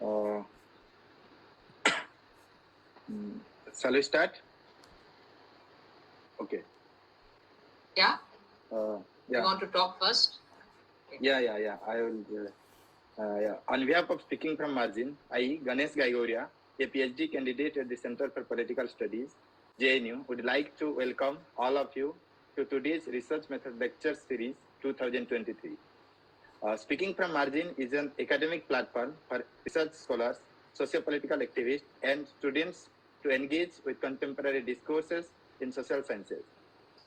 Uh, Shall we start? Okay. Yeah? Yeah. You want to talk first? Yeah. I will. On behalf of Speaking from Margin, I, Ganesh Gaigoria, a PhD candidate at the Center for Political Studies, JNU, would like to welcome all of you to today's Research Method Lecture Series 2023. Speaking from Margin is an academic platform for research scholars, socio-political activists, and students to engage with contemporary discourses in social sciences.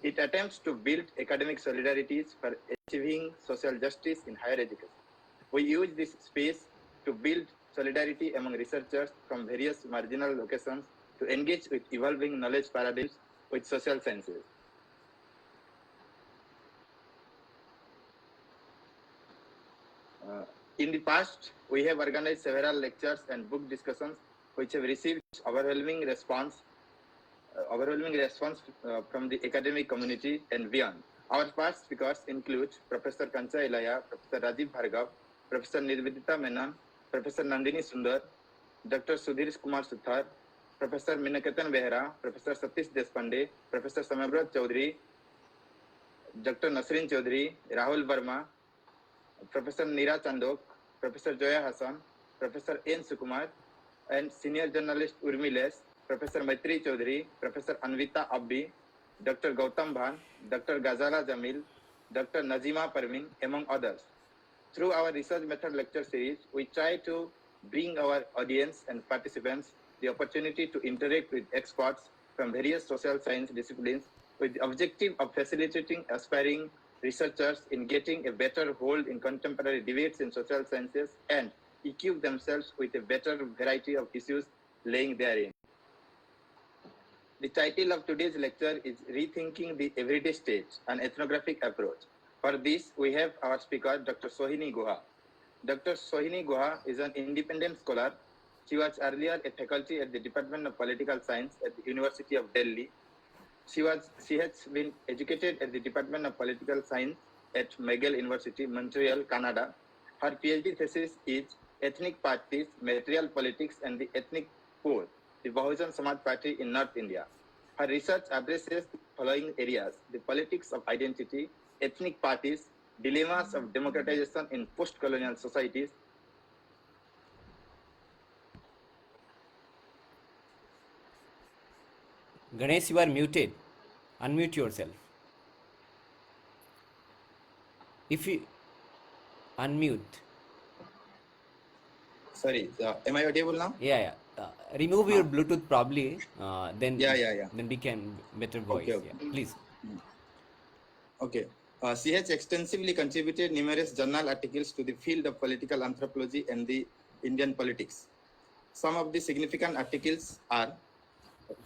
It attempts to build academic solidarities for achieving social justice in higher education. We use this space to build solidarity among researchers from various marginal locations to engage with evolving knowledge paradigms with social sciences. In the past, we have organized several lectures and book discussions which have received overwhelming response from the academic community and beyond. Our past speakers include Professor Kancha Ilaya, Professor Rajiv Bhargav, Professor Nirvidita Menon, Professor Nandini Sundar, Dr. Sudhir Kumar Suthar, Professor Minaketan Behra, Professor Satish Deshpande, Professor Samabrat Chaudhary, Dr. Nasrin Chaudhary, Rahul Verma, Professor Neera Chandok, Professor Joya Hassan, Professor N. Sukumar, and senior journalist Urmiles, Professor Maitri Chaudhary, Professor Anvita Abbi, Dr. Gautam Bhan, Dr. Ghazala Jamil, Dr. Nazima Parveen, among others. Through our research method lecture series, we try to bring our audience and participants the opportunity to interact with experts from various social science disciplines with the objective of facilitating aspiring researchers in getting a better hold in contemporary debates in social sciences and equip themselves with a better variety of issues lying therein. The title of today's lecture is Rethinking the Everyday State, an Ethnographic Approach. For this, we have our speaker, Dr. Sohini Guha. Dr. Sohini Guha is an independent scholar. She was earlier a faculty at the Department of Political Science at the University of Delhi. She has been educated at the Department of Political Science at McGill University, Montreal, Canada. Her PhD thesis is Ethnic Parties, Material Politics, and the Ethnic Poor, the Bahujan Samaj Party in North India. Her research addresses the following areas: the politics of identity, ethnic parties, dilemmas of democratization in post-colonial societies. Ganesh, you are muted. Unmute yourself. If you unmute. Sorry, am I audible now? Yeah. Remove your Bluetooth probably. Then we can better voice. Okay. Yeah. Please. Okay. She has extensively contributed numerous journal articles to the field of political anthropology and the Indian politics. Some of the significant articles are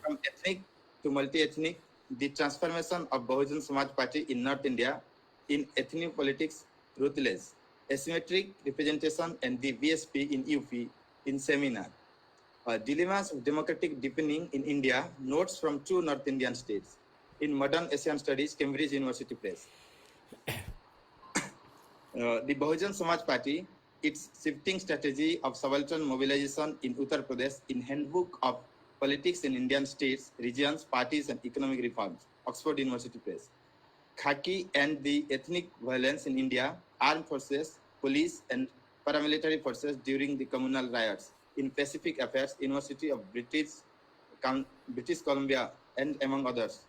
From Ethnic to Multi-Ethnic, the Transformation of Bahujan Samaj Party in North India, in Ethnopolitics, Ruthless, Asymmetric Representation and the VSP in UP, in Seminar. Dilemmas of Democratic Deepening in India, Notes from Two North Indian States, in Modern Asian Studies, Cambridge University Press. The Bahujan Samaj Party, its shifting strategy of subaltern mobilization in Uttar Pradesh, in Handbook of Politics in Indian States, Regions, Parties and Economic Reforms, Oxford University Press. Khaki and the Ethnic Violence in India, Armed Forces, Police and Paramilitary Forces during the communal riots, in Pacific Affairs, University of British Columbia, and among others.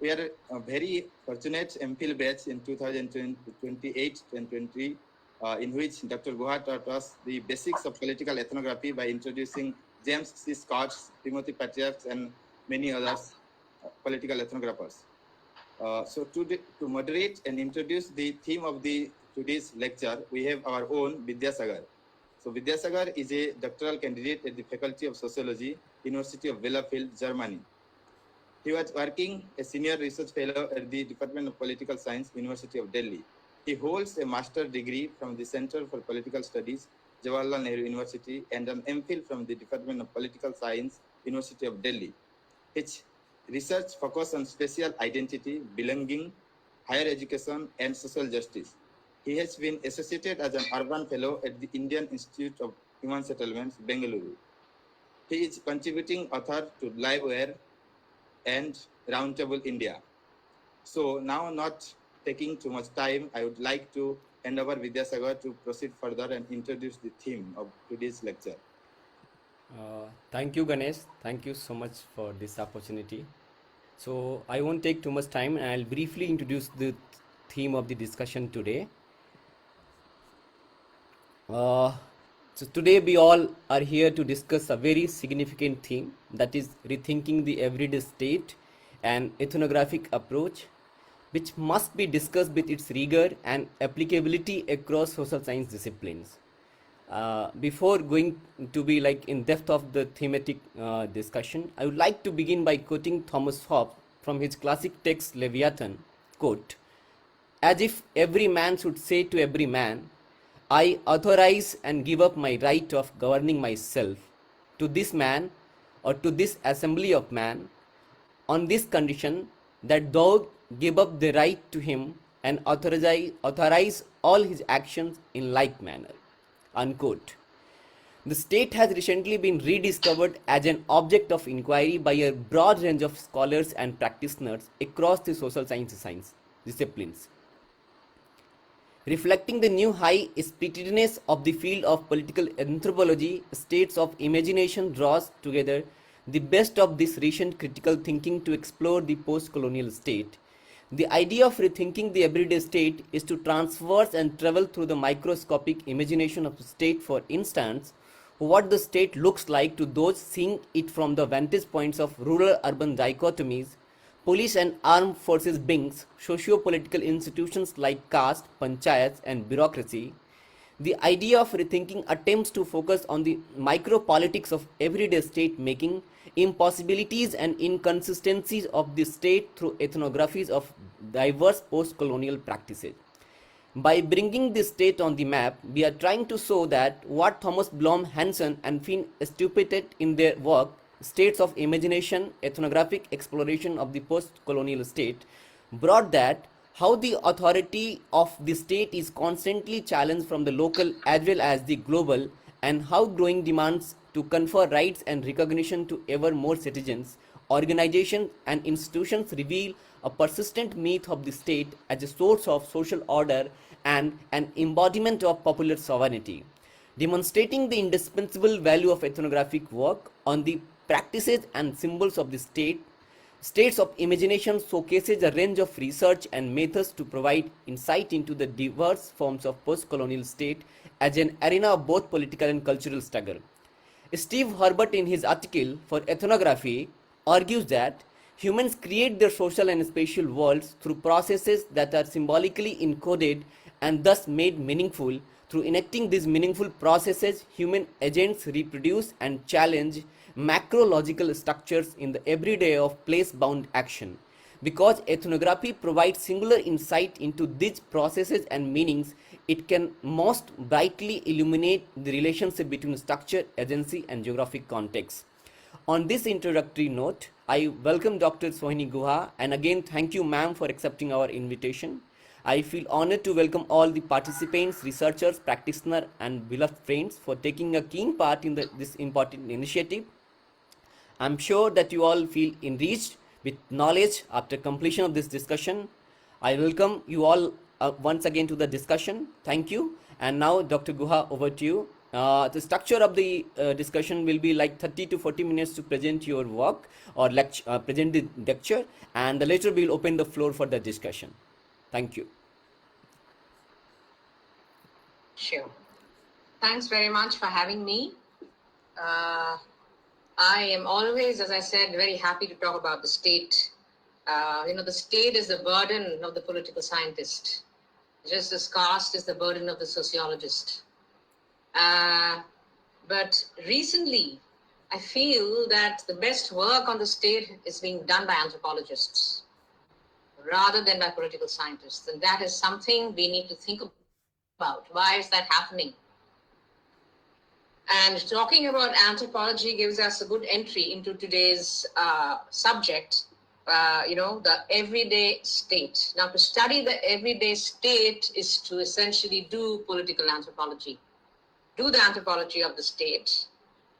We are very fortunate MPhil batch in 2028 and 20, in which Dr. Guha taught us the basics of political ethnography by introducing James C. Scott, Timothy Patriarchs, and many others political ethnographers. So to moderate and introduce the theme of today's lecture, we have our own Vidyasagar. So Vidyasagar is a doctoral candidate at the Faculty of Sociology, University of Bielefeld, Germany. He was working as senior research fellow at the Department of Political Science, University of Delhi. He holds a master's degree from the Center for Political Studies, Jawaharlal Nehru University, and an MPhil from the Department of Political Science, University of Delhi. His research focuses on spatial identity, belonging, higher education, and social justice. He has been associated as an urban fellow at the Indian Institute of Human Settlements, Bengaluru. He is contributing author to Liveware and Roundtable India. So now, not taking too much time, I would like to hand over Vidyasagar to proceed further and introduce the theme of today's lecture. Thank you, Ganesh. Thank you so much for this opportunity. So I won't take too much time, and I'll briefly introduce the theme of the discussion today. So today we all are here to discuss a very significant theme, that is rethinking the everyday state and ethnographic approach, which must be discussed with its rigor and applicability across social science disciplines. Before going to be like in depth of the thematic discussion, I would like to begin by quoting Thomas Hobbes from his classic text Leviathan, quote, "As if every man should say to every man, I authorize and give up my right of governing myself to this man or to this assembly of man, on this condition that thou give up the right to him and authorize all his actions in like manner." Unquote. The state has recently been rediscovered as an object of inquiry by a broad range of scholars and practitioners across the social science disciplines. Reflecting the new high spiritedness of the field of political anthropology, states of imagination draws together the best of this recent critical thinking to explore the post-colonial state. The idea of rethinking the everyday state is to traverse and travel through the microscopic imagination of the state, for instance, what the state looks like to those seeing it from the vantage points of rural-urban dichotomies, police and armed forces beings, socio-political institutions like caste, panchayats and bureaucracy. The idea of rethinking attempts to focus on the micro-politics of everyday state-making, impossibilities and inconsistencies of the state through ethnographies of diverse post-colonial practices. By bringing the state on the map, we are trying to show that what Thomas Blom Hansen and Finn stipulated in their work, States of Imagination, Ethnographic Exploration of the Post-Colonial State, brought that how the authority of the state is constantly challenged from the local as well as the global, and how growing demands to confer rights and recognition to ever more citizens, organizations and institutions reveal a persistent myth of the state as a source of social order and an embodiment of popular sovereignty. Demonstrating the indispensable value of ethnographic work on the practices and symbols of the state, States of Imagination showcases a range of research and methods to provide insight into the diverse forms of post-colonial state as an arena of both political and cultural struggle. Steve Herbert, in his article for Ethnography, argues that humans create their social and spatial worlds through processes that are symbolically encoded and thus made meaningful. Through enacting these meaningful processes, human agents reproduce and challenge macro-logical structures in the everyday of place-bound action. Because ethnography provides singular insight into these processes and meanings, it can most brightly illuminate the relationship between structure, agency, and geographic context. On this introductory note, I welcome Dr. Sohini Guha, and again thank you, ma'am, for accepting our invitation. I feel honored to welcome all the participants, researchers, practitioners, and beloved friends for taking a keen part in this important initiative. I'm sure that you all feel enriched with knowledge after completion of this discussion. I welcome you all once again to the discussion. Thank you. And now, Dr. Guha, over to you. The structure of the discussion will be like 30 to 40 minutes to present your work or present the lecture, and later we will open the floor for the discussion. Thank you. Sure. Thanks very much for having me. I am always, as I said, very happy to talk about the state. The state is the burden of the political scientist, just as caste is the burden of the sociologist. But recently, I feel that the best work on the state is being done by anthropologists rather than by political scientists. And that is something we need to think about. Why is that happening? And talking about anthropology gives us a good entry into today's subject, the everyday state. Now, to study the everyday state is to essentially do political anthropology, do the anthropology of the state,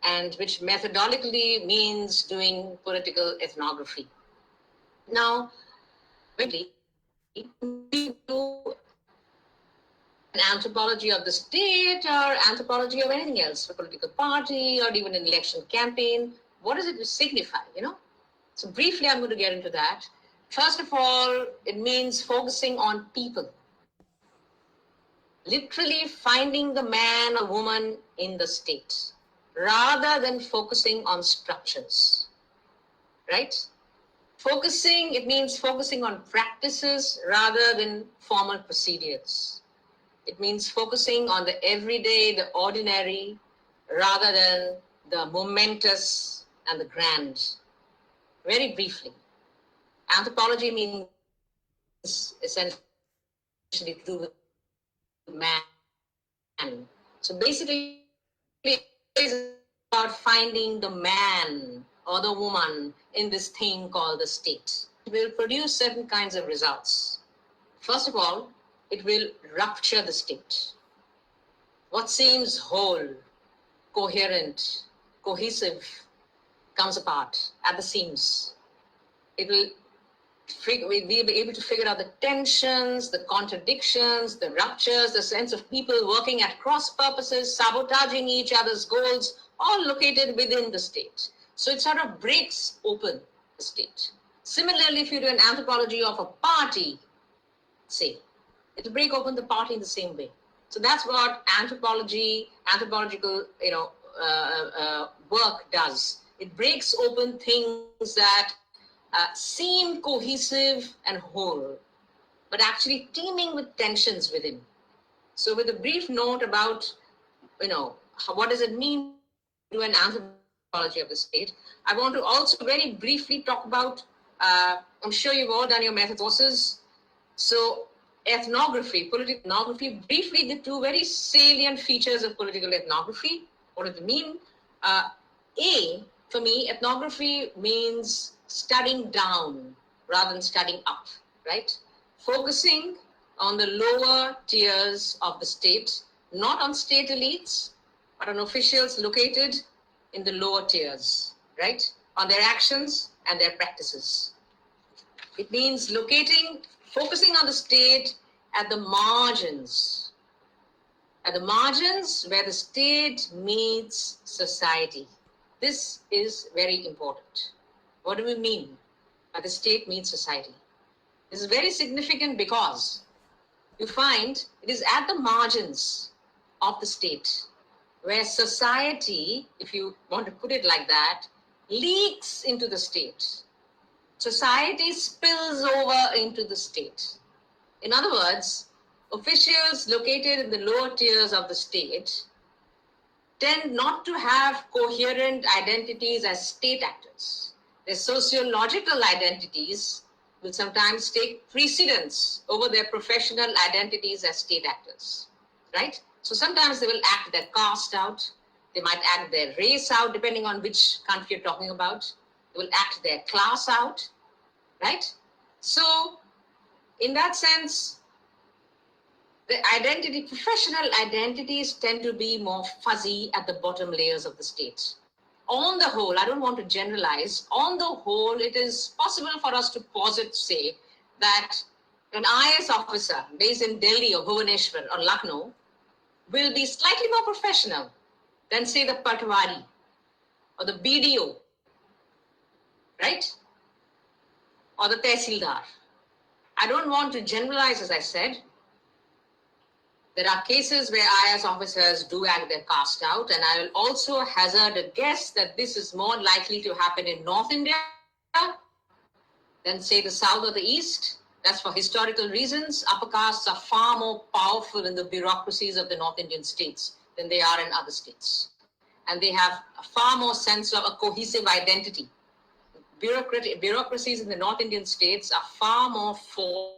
and which methodologically means doing political ethnography. Now, when we do an anthropology of the state or anthropology of anything else, a political party or even an election campaign, what does it signify, So briefly, I'm going to get into that. First of all, it means focusing on people. Literally finding the man or woman in the state, rather than focusing on structures, right? It means focusing on practices rather than formal procedures. It means focusing on the everyday, the ordinary, rather than the momentous and the grand. Very briefly, anthropology means essentially to do with man. So basically, it's about finding the man or the woman in this thing called the state. It will produce certain kinds of results. First of all, it will rupture the state. What seems whole, coherent, cohesive, comes apart at the seams. We'll be able to figure out the tensions, the contradictions, the ruptures, the sense of people working at cross purposes, sabotaging each other's goals, all located within the state. So it sort of breaks open the state. Similarly, if you do an anthropology of a party, say, it will break open the party in the same way. So that's what anthropological, work does. It breaks open things that seem cohesive and whole, but actually teeming with tensions within. So with a brief note about, what does it mean to do an anthropology of the state, I want to also very briefly talk about, I'm sure you've all done your method courses. So ethnography, political ethnography, briefly the two very salient features of political ethnography. What does it mean? For me, ethnography means studying down rather than studying up, right? Focusing on the lower tiers of the state, not on state elites, but on officials located in the lower tiers, right? On their actions and their practices. It means focusing on the state at the margins where the state meets society. This is very important. What do we mean by the state meets society? This is very significant because you find it is at the margins of the state where society, if you want to put it like that, leaks into the state. Society spills over into the state. In other words, officials located in the lower tiers of the state tend not to have coherent identities as state actors. Their sociological identities will sometimes take precedence over their professional identities as state actors, right? So sometimes they will act their caste out. They might act their race out, depending on which country you're talking about. They will act their class out, right? So in that sense, the professional identities tend to be more fuzzy at the bottom layers of the state. On the whole, I don't want to generalize, on the whole, it is possible for us to posit, say, that an IAS officer based in Delhi or Bhubaneswar or Lucknow will be slightly more professional than, say, the Patwari or the BDO, right? Or the Tehsildar. I don't want to generalize, as I said. There are cases where IAS officers do act their caste out, and I will also hazard a guess that this is more likely to happen in North India than, say, the South or the East. That's for historical reasons. Upper castes are far more powerful in the bureaucracies of the North Indian states than they are in other states. And they have a far more sense of a cohesive identity. Bureaucracies in the North Indian states are far more forceful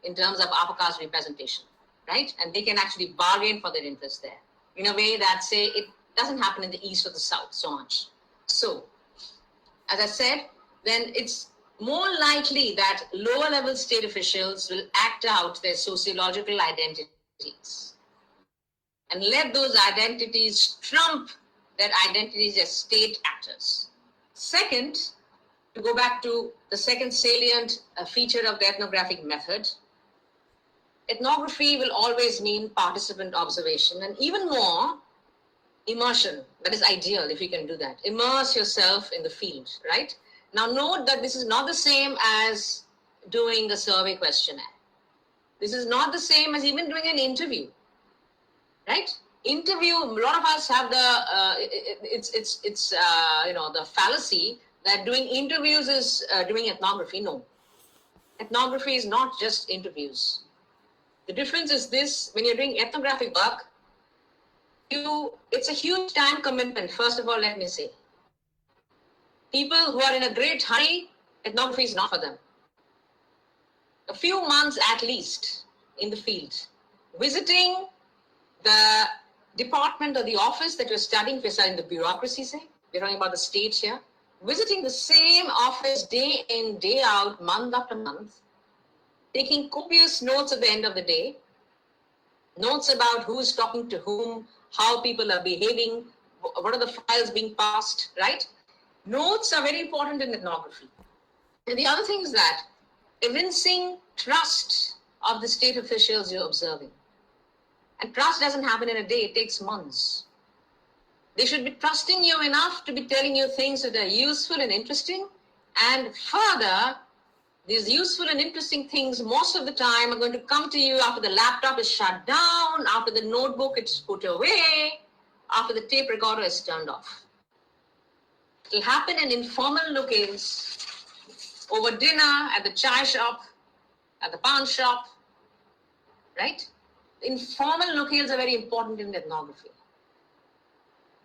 in terms of upper caste representation, right? And they can actually bargain for their interests there in a way that, say, it doesn't happen in the East or the South so much. So, as I said, then it's more likely that lower level state officials will act out their sociological identities and let those identities trump their identities as state actors. Second, to go back to the second salient feature of the ethnographic method, ethnography will always mean participant observation and even more immersion. That is ideal if you can do that. Immerse yourself in the field, right? Now note that this is not the same as doing a survey questionnaire. This is not the same as even doing an interview, right? Interview, a lot of us have the fallacy that doing interviews is doing ethnography. No, ethnography is not just interviews. The difference is this: when you're doing ethnographic work, it's a huge time commitment. First of all, let me say, people who are in a great hurry, ethnography is not for them. A few months at least in the field, visiting the department or the office that you're studying, if you're studying the bureaucracy, say, we're talking about the state here, visiting the same office day in, day out, month after month, taking copious notes at the end of the day, notes about who is talking to whom, how people are behaving, what are the files being passed, right? Notes are very important in ethnography. And the other thing is that evincing trust of the state officials you're observing. And trust doesn't happen in a day, it takes months. They should be trusting you enough to be telling you things that are useful and interesting. And further, these useful and interesting things most of the time are going to come to you after the laptop is shut down, after the notebook is put away, after the tape recorder is turned off. It will happen in informal locales, over dinner, at the chai shop, at the pawn shop, right? Informal locales are very important in ethnography.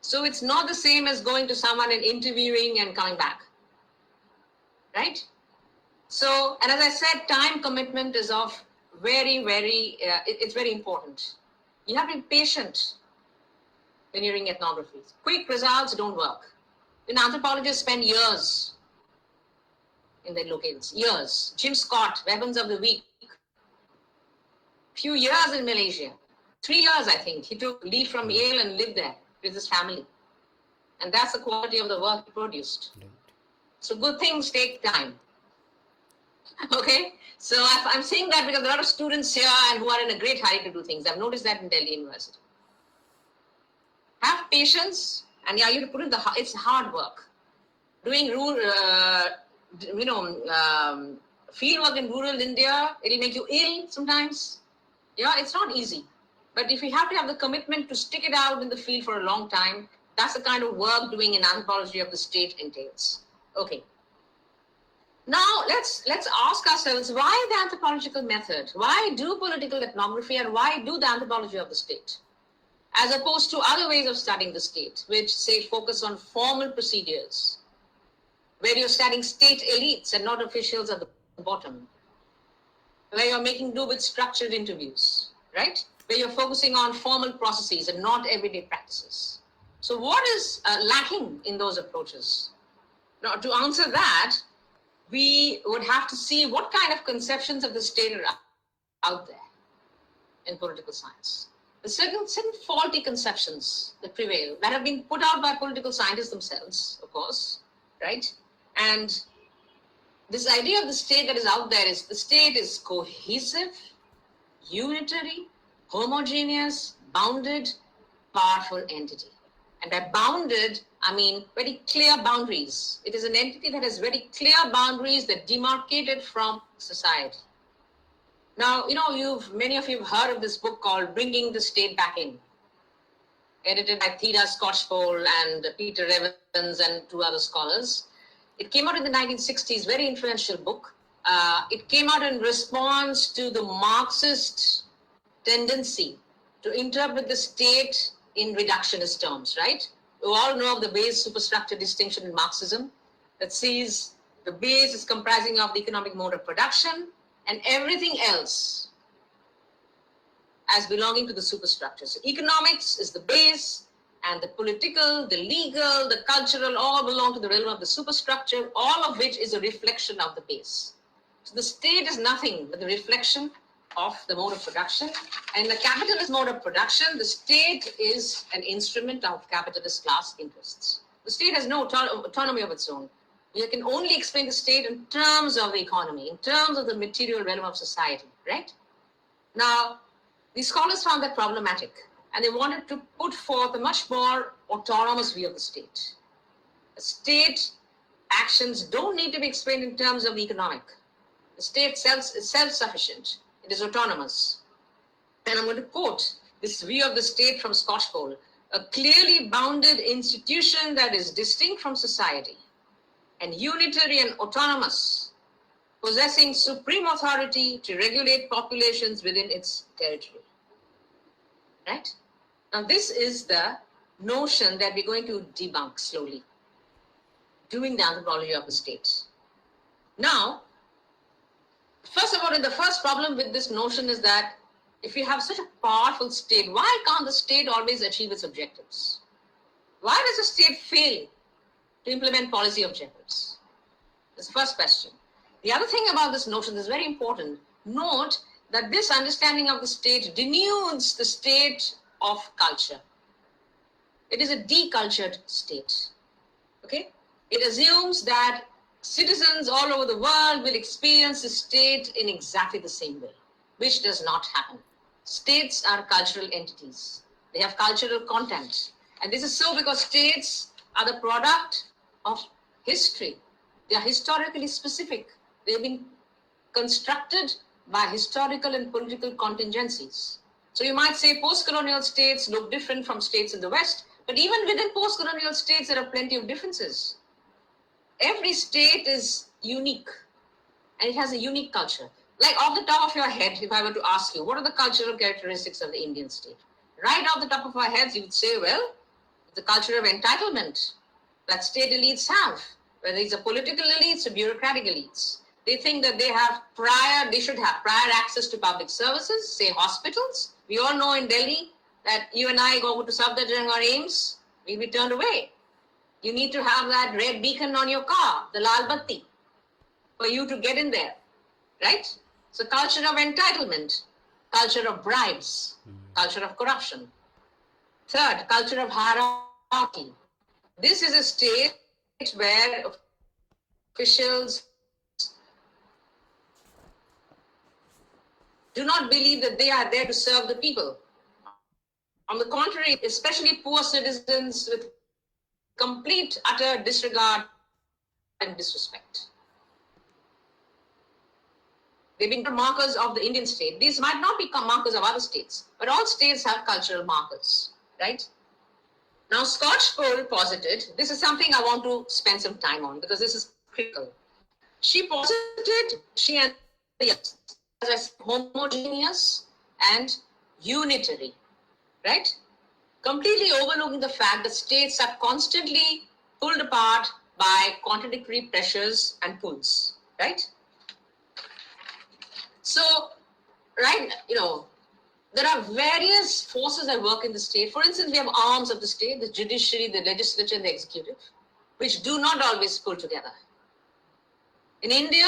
So it's not the same as going to someone and interviewing and coming back, right? So, and as I said, time commitment is of it's very important. You have to be patient when you're doing ethnography. Quick results don't work. Anthropologists spend years in their locales, years. Jim Scott, Weapons of the Week, few years in Malaysia, 3 years I think. He took leave from Yale and lived there with his family. And that's the quality of the work he produced. So good things take time. Okay, so I'm saying that because there are a lot of students here and who are in a great hurry to do things. I've noticed that in Delhi University. Have patience, and yeah, you have to put in it's hard work. Doing field work in rural India, it'll make you ill sometimes. Yeah, it's not easy. But if you have to have the commitment to stick it out in the field for a long time, that's the kind of work doing in anthropology of the state entails. Okay. Now, let's ask ourselves, why the anthropological method? Why do political ethnography and why do the anthropology of the state? As opposed to other ways of studying the state, which say focus on formal procedures, where you're studying state elites and not officials at the bottom, where you're making do with structured interviews, right? Where you're focusing on formal processes and not everyday practices. So what is lacking in those approaches? Now, to answer that, we would have to see what kind of conceptions of the state are out there in political science. The certain faulty conceptions that prevail, that have been put out by political scientists themselves, of course, right? And this idea of the state that is out there is the state is cohesive, unitary, homogeneous, bounded, powerful entity. And by bounded, I mean very clear boundaries. It is an entity that has very clear boundaries that demarcate it from society. Now, many of you have heard of this book called Bringing the State Back In, edited by Theda Scotchpole and Peter Evans and two other scholars. It came out in the 1960s, very influential book. It came out in response to the Marxist tendency to interpret the state in reductionist terms, right? You all know of the base superstructure distinction in Marxism that sees the base is comprising of the economic mode of production and everything else as belonging to the superstructure. So economics is the base and the political, the legal, the cultural, all belong to the realm of the superstructure, all of which is a reflection of the base. So the state is nothing but the reflection of the mode of production. And in the capitalist mode of production, the state is an instrument of capitalist class interests. The state has no autonomy of its own. You can only explain the state in terms of the economy, in terms of the material realm of society, right? Now, the scholars found that problematic, and they wanted to put forth a much more autonomous view of the state. The state actions don't need to be explained in terms of the economic. The state is self-sufficient. It is autonomous. And I'm going to quote this view of the state from Scotch Pole: a clearly bounded institution that is distinct from society and unitary and autonomous, possessing supreme authority to regulate populations within its territory. Right? Now, this is the notion that we're going to debunk slowly, doing the anthropology of the state. Now, first of all, the first problem with this notion is that if you have such a powerful state, why can't the state always achieve its objectives? Why does the state fail to implement policy objectives? That's the first question. The other thing about this notion is very important. Note that this understanding of the state denudes the state of culture. It is a decultured state. Okay? It assumes that citizens all over the world will experience the state in exactly the same way, which does not happen. States are cultural entities. They have cultural content. And this is so because states are the product of history. They are historically specific. They've been constructed by historical and political contingencies. So you might say post-colonial states look different from states in the West, but even within post-colonial states, there are plenty of differences. Every state is unique, and it has a unique culture. Like off the top of your head, if I were to ask you, what are the cultural characteristics of the Indian state? Right off the top of our heads, you would say, well, the culture of entitlement that state elites have, whether it's a political elites or bureaucratic elites. They think that they should have prior access to public services, say hospitals. We all know in Delhi that you and I go to Subaltern or Ames, we'll be turned away. You need to have that red beacon on your car, the Lal Batti, for you to get in there, right? So culture of entitlement, culture of bribes, culture of corruption. Third, culture of hierarchy. This is a state where officials do not believe that they are there to serve the people. On the contrary, especially poor citizens with complete, utter disregard and disrespect. They've been markers of the Indian state. These might not become markers of other states, but all states have cultural markers, right? Now, Scotch Pole posited, this is something I want to spend some time on because this is critical. She posited, she and as homogeneous and unitary, right? Completely overlooking the fact that states are constantly pulled apart by contradictory pressures and pulls, right? So, right, there are various forces that work in the state. For instance, we have arms of the state, the judiciary, the legislature, and the executive, which do not always pull together. In India,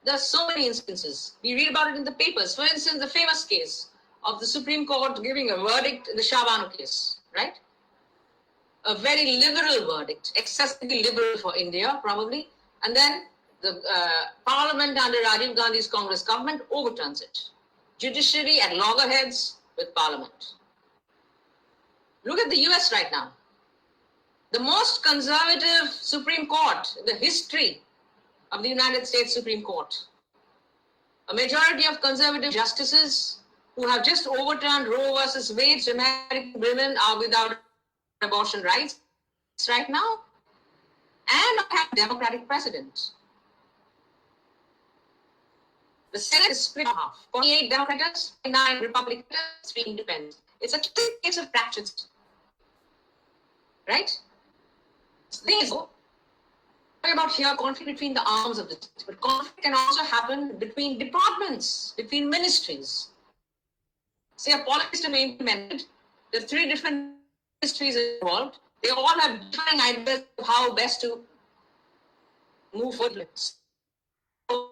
there are so many instances. We read about it in the papers. For instance, the famous case of the Supreme Court giving a verdict in the Shah Banu case, right? A very liberal verdict, excessively liberal for India, probably. And then the parliament under Rajiv Gandhi's Congress government overturns it. Judiciary at loggerheads with parliament. Look at the US right now. The most conservative Supreme Court in the history of the United States Supreme Court. A majority of conservative justices who have just overturned Roe versus Wade, so American women are without abortion rights right now, and have a Democratic president. The Senate is split in half. 48 Democrats, 9 Republicans, 3 independents. It's a case of fractured, right? So there you go. About here, conflict between the arms of the state, but conflict can also happen between departments, between ministries. Say a policy to be implemented, there are 3 different ministries involved. They all have differing ideas of how best to move forward. So,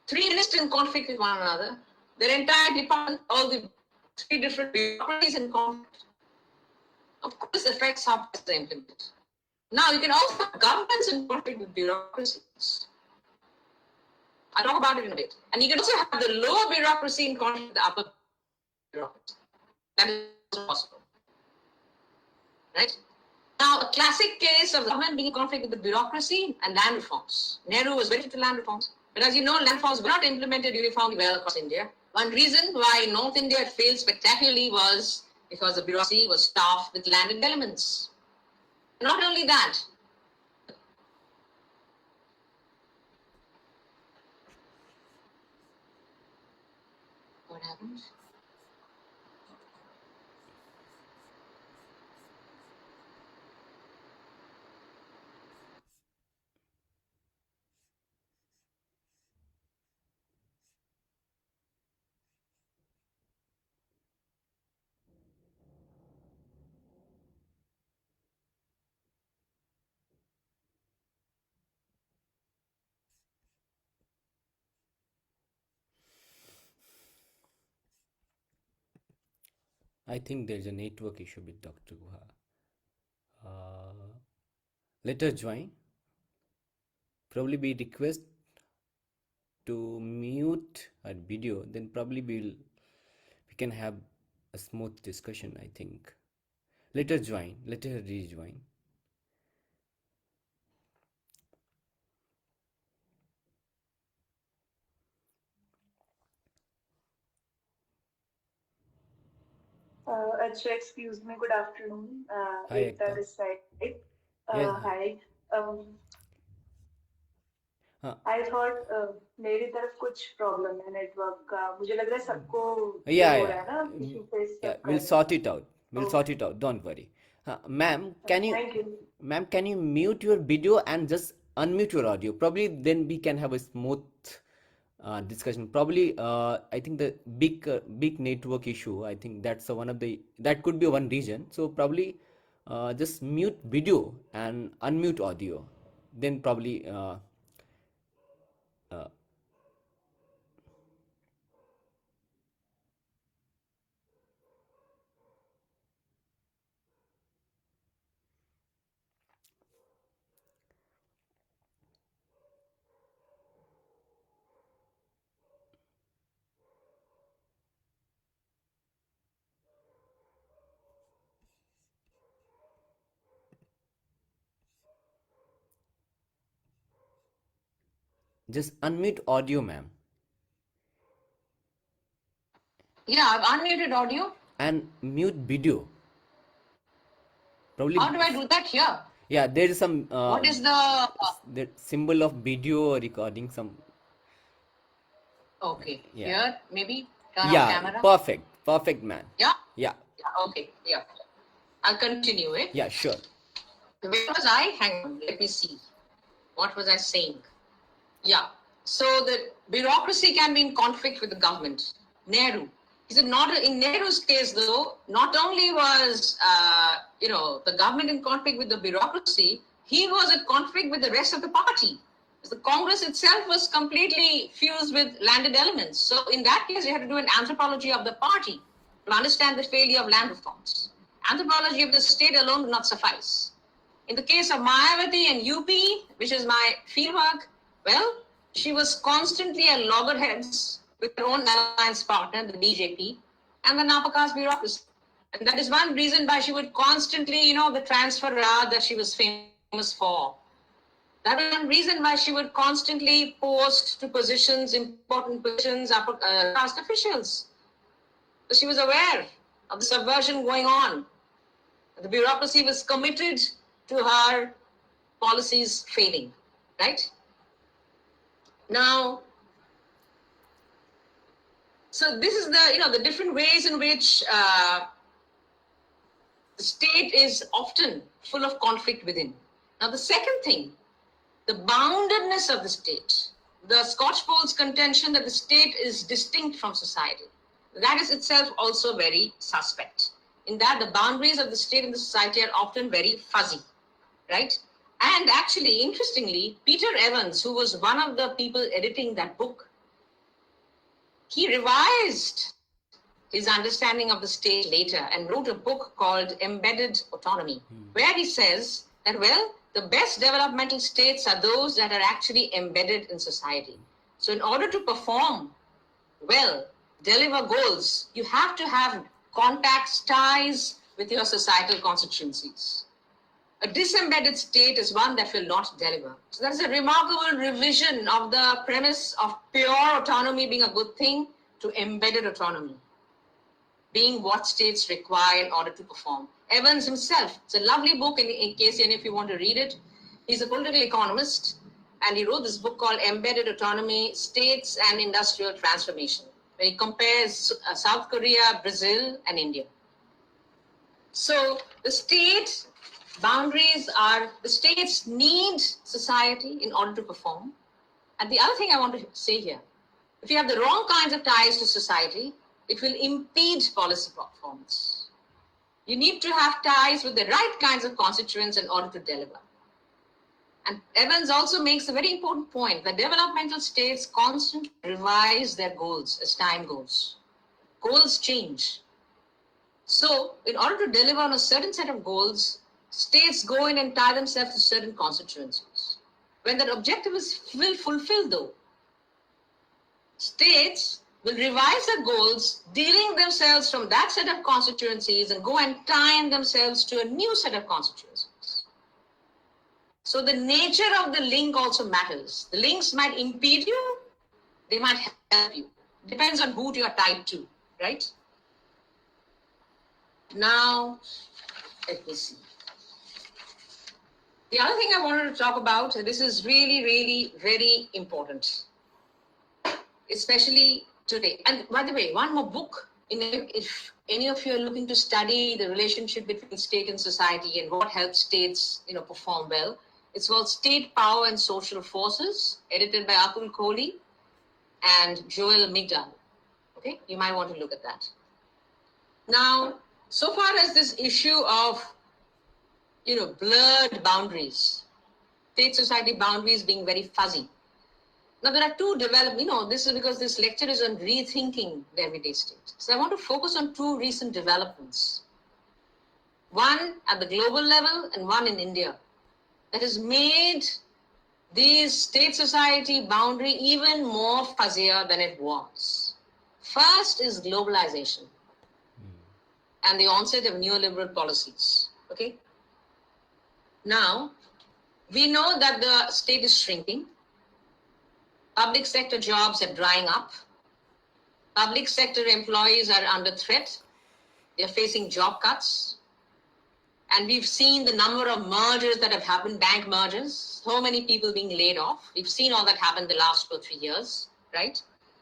three ministers in conflict with one another. Their entire department, all the three different bureaucracies in conflict. Of course, this affects how best they implement. Now, you can also have governments in conflict with bureaucracies. I'll talk about it in a bit. And you can also have the lower bureaucracy in conflict with the upper bureaucracy. That is possible. Right? Now, a classic case of the government being in conflict with the bureaucracy and land reforms. Nehru was very into land reforms. But as you know, land reforms were not implemented uniformly well across India. One reason why North India failed spectacularly was because the bureaucracy was staffed with landed elements. Not only that, what happened? I think there's a network issue with Dr. Guha. Let her join. Probably we request to mute her video, then probably we can have a smooth discussion, I think. Let her join, let her rejoin. Acha, excuse me, good afternoon. Hi, Ekta Ekta. this side. Yes. Hi. हाँ, I thought मेरी तरफ कुछ problem है network का. मुझे लग रहा है सबको ये yeah, हो yeah. रहा है ना, इशू फेस Yeah, सब we'll कर रहे sort हैं. it out. We'll Okay. sort it out. Don't worry. Ma'am, can you, Thank you. ma'am, can you mute your video and just unmute your audio? Probably then we can have a smooth discussion. Probably, I think the big network issue. I think that's one of the, that could be one reason. So probably just mute video and unmute audio. Then probably just unmute audio, ma'am, Yeah, I've unmuted audio. and mute video. Probably. How do I do that here? Yeah, there is some What is the the symbol of video recording. Some. okay, Yeah. here maybe turn on Yeah, camera. perfect, man. Yeah? Yeah, Yeah, okay, yeah. I'll continue it. yeah, sure. Where was I? Hang on, let me see. What was I saying? Yeah. So the bureaucracy can be in conflict with the government. Nehru. He said not in Nehru's case though. Not only was the government in conflict with the bureaucracy, he was at conflict with the rest of the party. The Congress itself was completely fused with landed elements. So in that case, you had to do an anthropology of the party to understand the failure of land reforms. Anthropology of the state alone would not suffice. In the case of Mayawati and UP, which is my fieldwork, well, she was constantly at loggerheads with her own alliance partner, the BJP, and the Napakas bureaucracy. And that is one reason why she would constantly, the transfer raj that she was famous for. That is one reason why she would constantly post to positions, important positions, upper caste officials. So she was aware of the subversion going on. The bureaucracy was committed to her policies failing, right? Now, so this is the different ways in which the state is often full of conflict within. Now, the second thing, the boundedness of the state. The Scotch Pole's contention that the state is distinct from society. that is itself also very suspect, in that the boundaries of the state and the society are often very fuzzy, right? And actually, interestingly, Peter Evans, who was one of the people editing that book, he revised his understanding of the state later and wrote a book called Embedded Autonomy, where he says that, well, the best developmental states are those that are actually embedded in society. So in order to perform well, deliver goals, you have to have contacts, ties with your societal constituencies. A disembedded state is one that will not deliver. So that is a remarkable revision of the premise of pure autonomy being a good thing to embedded autonomy being what states require in order to perform. Evans himself, it's a lovely book in case any of you want to read it. He's a political economist, and he wrote this book called Embedded Autonomy, States and Industrial Transformation, where he compares South Korea, Brazil, and India. So the state boundaries are, the states need society in order to perform. And the other thing I want to say here, if you have the wrong kinds of ties to society, it will impede policy performance. You need to have ties with the right kinds of constituents in order to deliver. And Evans also makes a very important point that developmental states constantly revise their goals as time goes. Goals change. So in order to deliver on a certain set of goals, states go in and tie themselves to certain constituencies. When that objective is fulfilled though, states will revise their goals, dealing themselves from that set of constituencies and go and tie themselves to a new set of constituencies. So the nature of the link also matters. The links might impede you, they might help you. Depends on who you are tied to, right? Now, let me see. The other thing I wanted to talk about, this is really, really very important, especially today. And by the way, one more book, if any of you are looking to study the relationship between state and society and what helps states, perform well, it's called State Power and Social Forces, edited by Atul Kohli and Joel Migdal. Okay, you might want to look at that. Now, so far as this issue of, blurred boundaries, state-society boundaries being very fuzzy. Now, there are two this is because this lecture is on rethinking the everyday state. So I want to focus on two recent developments. One at the global level and one in India that has made this state-society boundary even more fuzzier than it was. First is globalization and the onset of neoliberal policies. Okay. Now, we know that the state is shrinking. Public sector jobs are drying up. Public sector employees are under threat. They're facing job cuts. And we've seen the number of mergers that have happened, bank mergers, so many people being laid off. We've seen all that happen the last 2 or 3 years, right?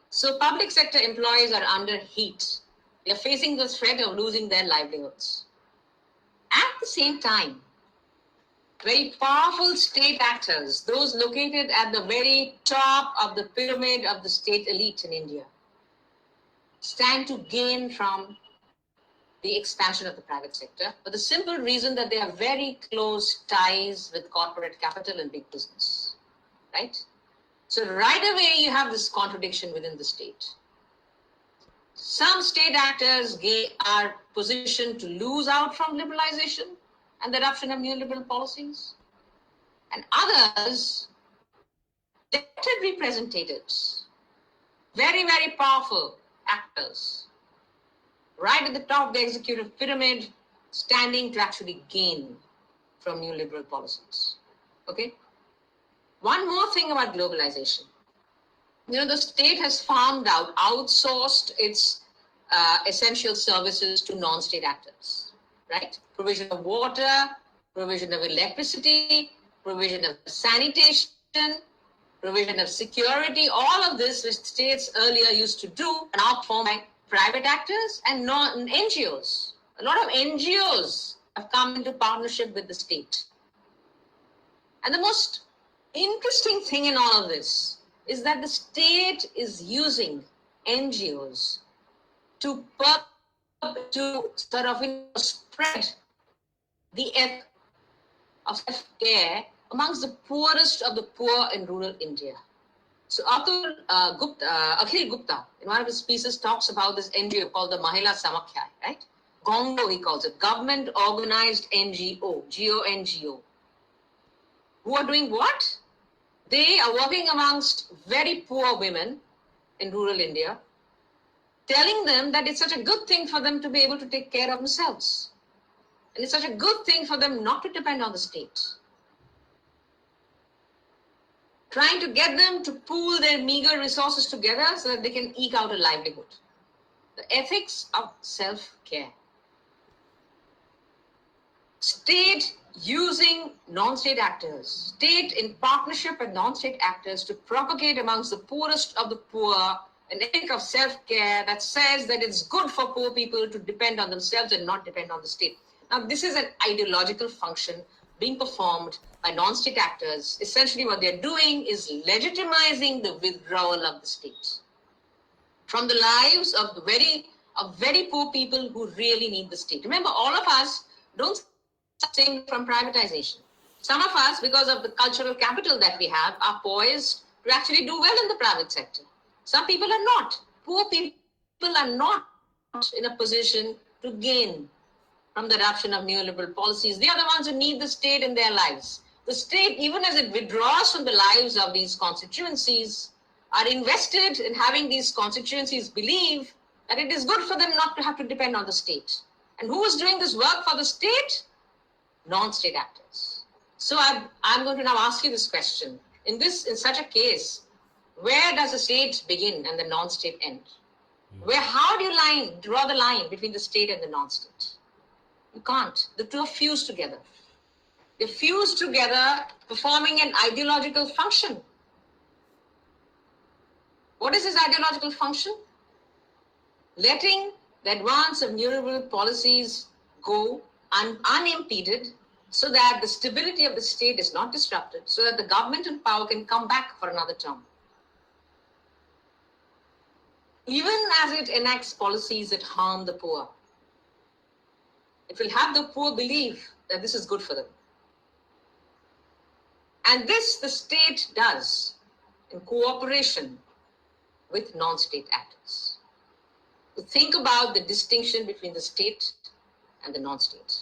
So public sector employees are under heat. They're facing the threat of losing their livelihoods. At the same time, very powerful state actors, those located at the very top of the pyramid of the state elite in India, stand to gain from the expansion of the private sector for the simple reason that they have very close ties with corporate capital and big business, right? So right away you have this contradiction within the state. Some state actors are positioned to lose out from liberalization and the adoption of neoliberal policies, and others, elected representatives, very, very powerful actors, right at the top of the executive pyramid, standing to actually gain from neoliberal policies. Okay? One more thing about globalization. The state has farmed out, outsourced its essential services to non-state actors, right? Provision of water, provision of electricity, provision of sanitation, provision of security, all of this which states earlier used to do are now performed by private actors and NGOs. A lot of NGOs have come into partnership with the state. And the most interesting thing in all of this is that the state is using NGOs to sort of spread the ethic of self-care amongst the poorest of the poor in rural India. So Akhil Gupta, in one of his pieces, talks about this NGO called the Mahila Samakhya, right? GONGO, he calls it, Government Organized NGO, GONGO. Who are doing what? They are working amongst very poor women in rural India, telling them that it's such a good thing for them to be able to take care of themselves. And it's such a good thing for them not to depend on the state. Trying to get them to pool their meager resources together so that they can eke out a livelihood. The ethics of self-care. State using non-state actors, state in partnership with non-state actors to propagate amongst the poorest of the poor an ethic of self-care that says that it's good for poor people to depend on themselves and not depend on the state. Now, this is an ideological function being performed by non-state actors. Essentially, what they're doing is legitimizing the withdrawal of the state from the lives of very poor people who really need the state. Remember, all of us don't sing from privatization. Some of us, because of the cultural capital that we have, are poised to actually do well in the private sector. Some people are not. Poor people are not in a position to gain from the adoption of neoliberal policies. They are the ones who need the state in their lives. The state, even as it withdraws from the lives of these constituencies, are invested in having these constituencies believe that it is good for them not to have to depend on the state. And who is doing this work for the state? Non-state actors. So I'm going to now ask you this question. In such a case, where does the state begin and the non-state end? How do you draw the line between the state and the non-state? You can't. The two are fused together. They're fused together, performing an ideological function. What is this ideological function? Letting the advance of neoliberal policies go unimpeded so that the stability of the state is not disrupted, so that the government in power can come back for another term. Even as it enacts policies that harm the poor, it will have the poor believe that this is good for them. And this the state does in cooperation with non-state actors. To think about the distinction between the state and the non-state.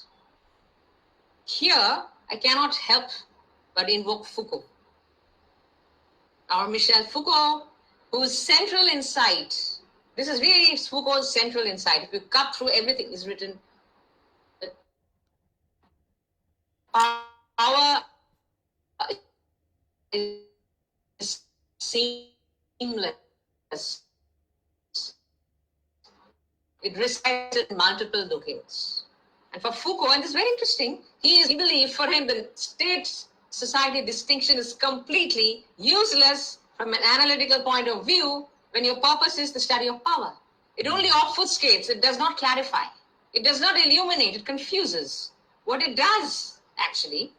Here, I cannot help but invoke Foucault. Our Michel Foucault, whose central insight, this is really Foucault's central insight. If you cut through everything is written, power is seamless. It resides in multiple locales. And for Foucault, and this is very interesting, he believes for him the state-society distinction is completely useless from an analytical point of view when your purpose is the study of power. It only obfuscates, it does not clarify. It does not illuminate, it confuses. What it does, actually,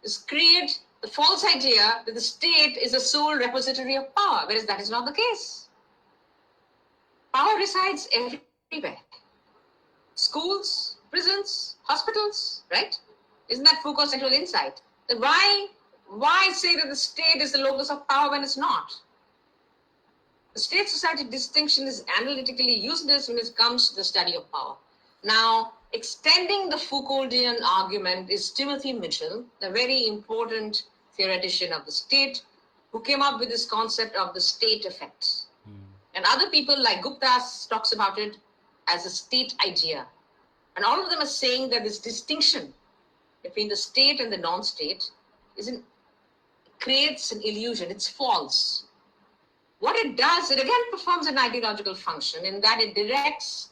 is create the false idea that the state is the sole repository of power, whereas that is not the case. Power resides everywhere. Schools, prisons, hospitals, right? Isn't that Foucault's central insight? That why say that the state is the locus of power when it's not? The state-society distinction is analytically useless when it comes to the study of power. Now, extending the Foucauldian argument is Timothy Mitchell, the very important theoretician of the state, who came up with this concept of the state effect. And other people like Gupta talks about it as a state idea. And all of them are saying that this distinction between the state and the non-state creates an illusion. It's false. What it does, it again performs an ideological function in that it directs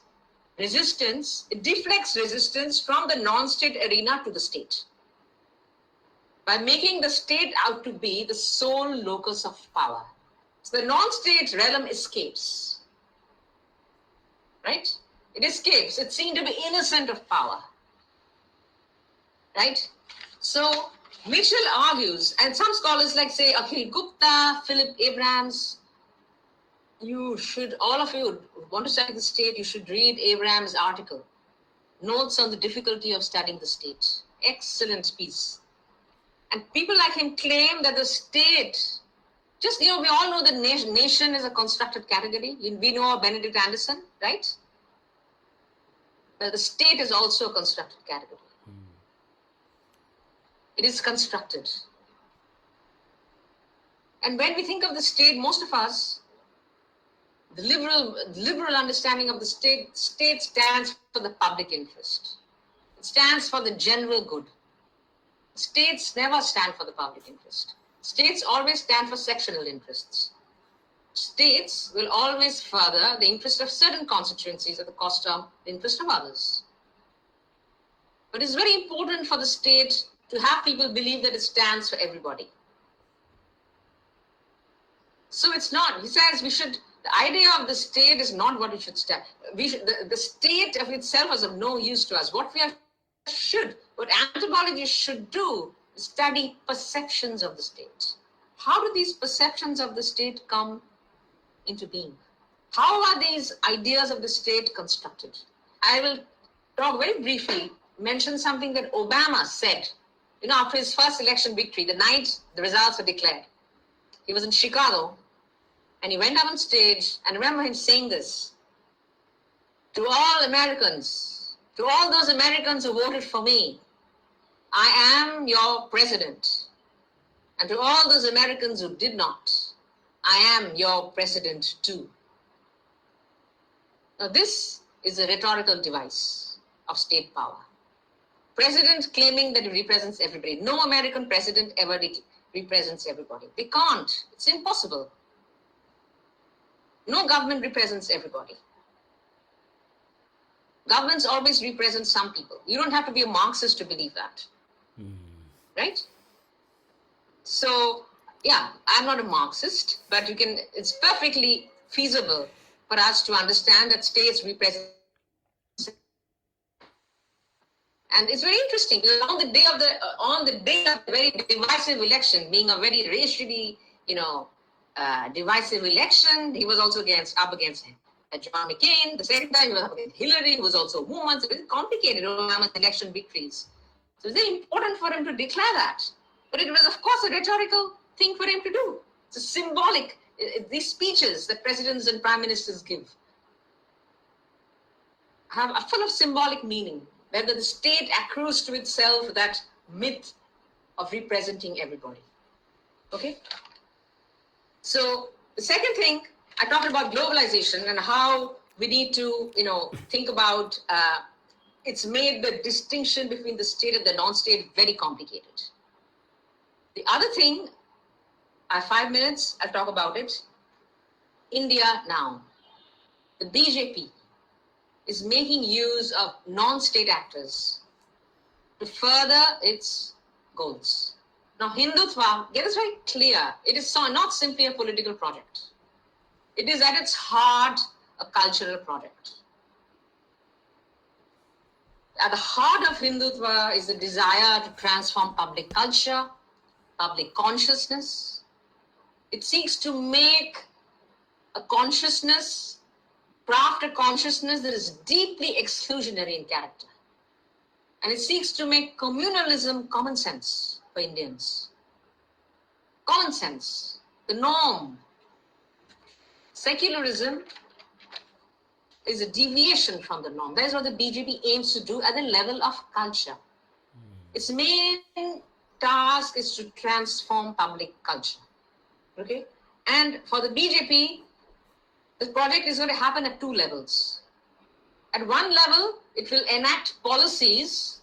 resistance, it deflects resistance from the non-state arena to the state by making the state out to be the sole locus of power. So the non-state realm escapes, right? It escapes. It's seen to be innocent of power, right? So Mitchell argues, and some scholars like say Akhil Gupta, Philip Abrams, you should, all of you who want to study the state, you should read Abraham's article, Notes on the Difficulty of Studying the State. Excellent piece. And people like him claim that the state, just, we all know that nation is a constructed category. We know of Benedict Anderson, right? But the state is also a constructed category. It is constructed. And when we think of the state, most of us, the liberal understanding of the state stands for the public interest. It stands for the general good. States never stand for the public interest. States always stand for sectional interests. States will always further the interest of certain constituencies at the cost of the interest of others. But it's very important for the state to have people believe that it stands for everybody. So it's not. He says the idea of the state is not what it should stand. The state of itself is of no use to us. What anthropology should do is study perceptions of the state. How do these perceptions of the state come into being? How are these ideas of the state constructed? I will talk very briefly, mention something that Obama said, after his first election victory, the night the results were declared. He was in Chicago, and he went up on stage, and I remember him saying this: to all Americans, to all those Americans who voted for me, I am your president. And to all those Americans who did not, I am your president too. Now this is a rhetorical device of state power. President claiming that he represents everybody. No American president ever represents everybody. They can't. It's impossible. No government represents everybody. Governments always represent some people. You don't have to be a Marxist to believe that. Right? So, I'm not a Marxist, but it's perfectly feasible for us to understand that states represent. And it's very interesting because on the day of the very divisive election, being a very racially, divisive election, he was also up against John McCain. The second time he was up against Hillary, who was also a woman. So it's complicated, Obama's election victories. So it's very important for him to declare that. But it was, of course, a rhetorical thing for him to do. It's a symbolic, these speeches that presidents and prime ministers give are full of symbolic meaning, whether the state accrues to itself that myth of representing everybody. Okay? So the second thing, I talked about globalization and how we need to, think about, it's made the distinction between the state and the non-state very complicated. The other thing, I have 5 minutes, I'll talk about it. India now. The BJP is making use of non-state actors to further its goals. Now, Hindutva, get this very clear, it is not simply a political project. It is at its heart a cultural project. At the heart of Hindutva is the desire to transform public culture, public consciousness. It seeks to make a consciousness, craft a consciousness that is deeply exclusionary in character. And it seeks to make communalism common sense for Indians. Common sense, the norm. Secularism is a deviation from the norm. That is what the BJP aims to do at the level of culture. Its main task is to transform public culture. Okay? And for the BJP, this project is going to happen at 2 levels. At one level, it will enact policies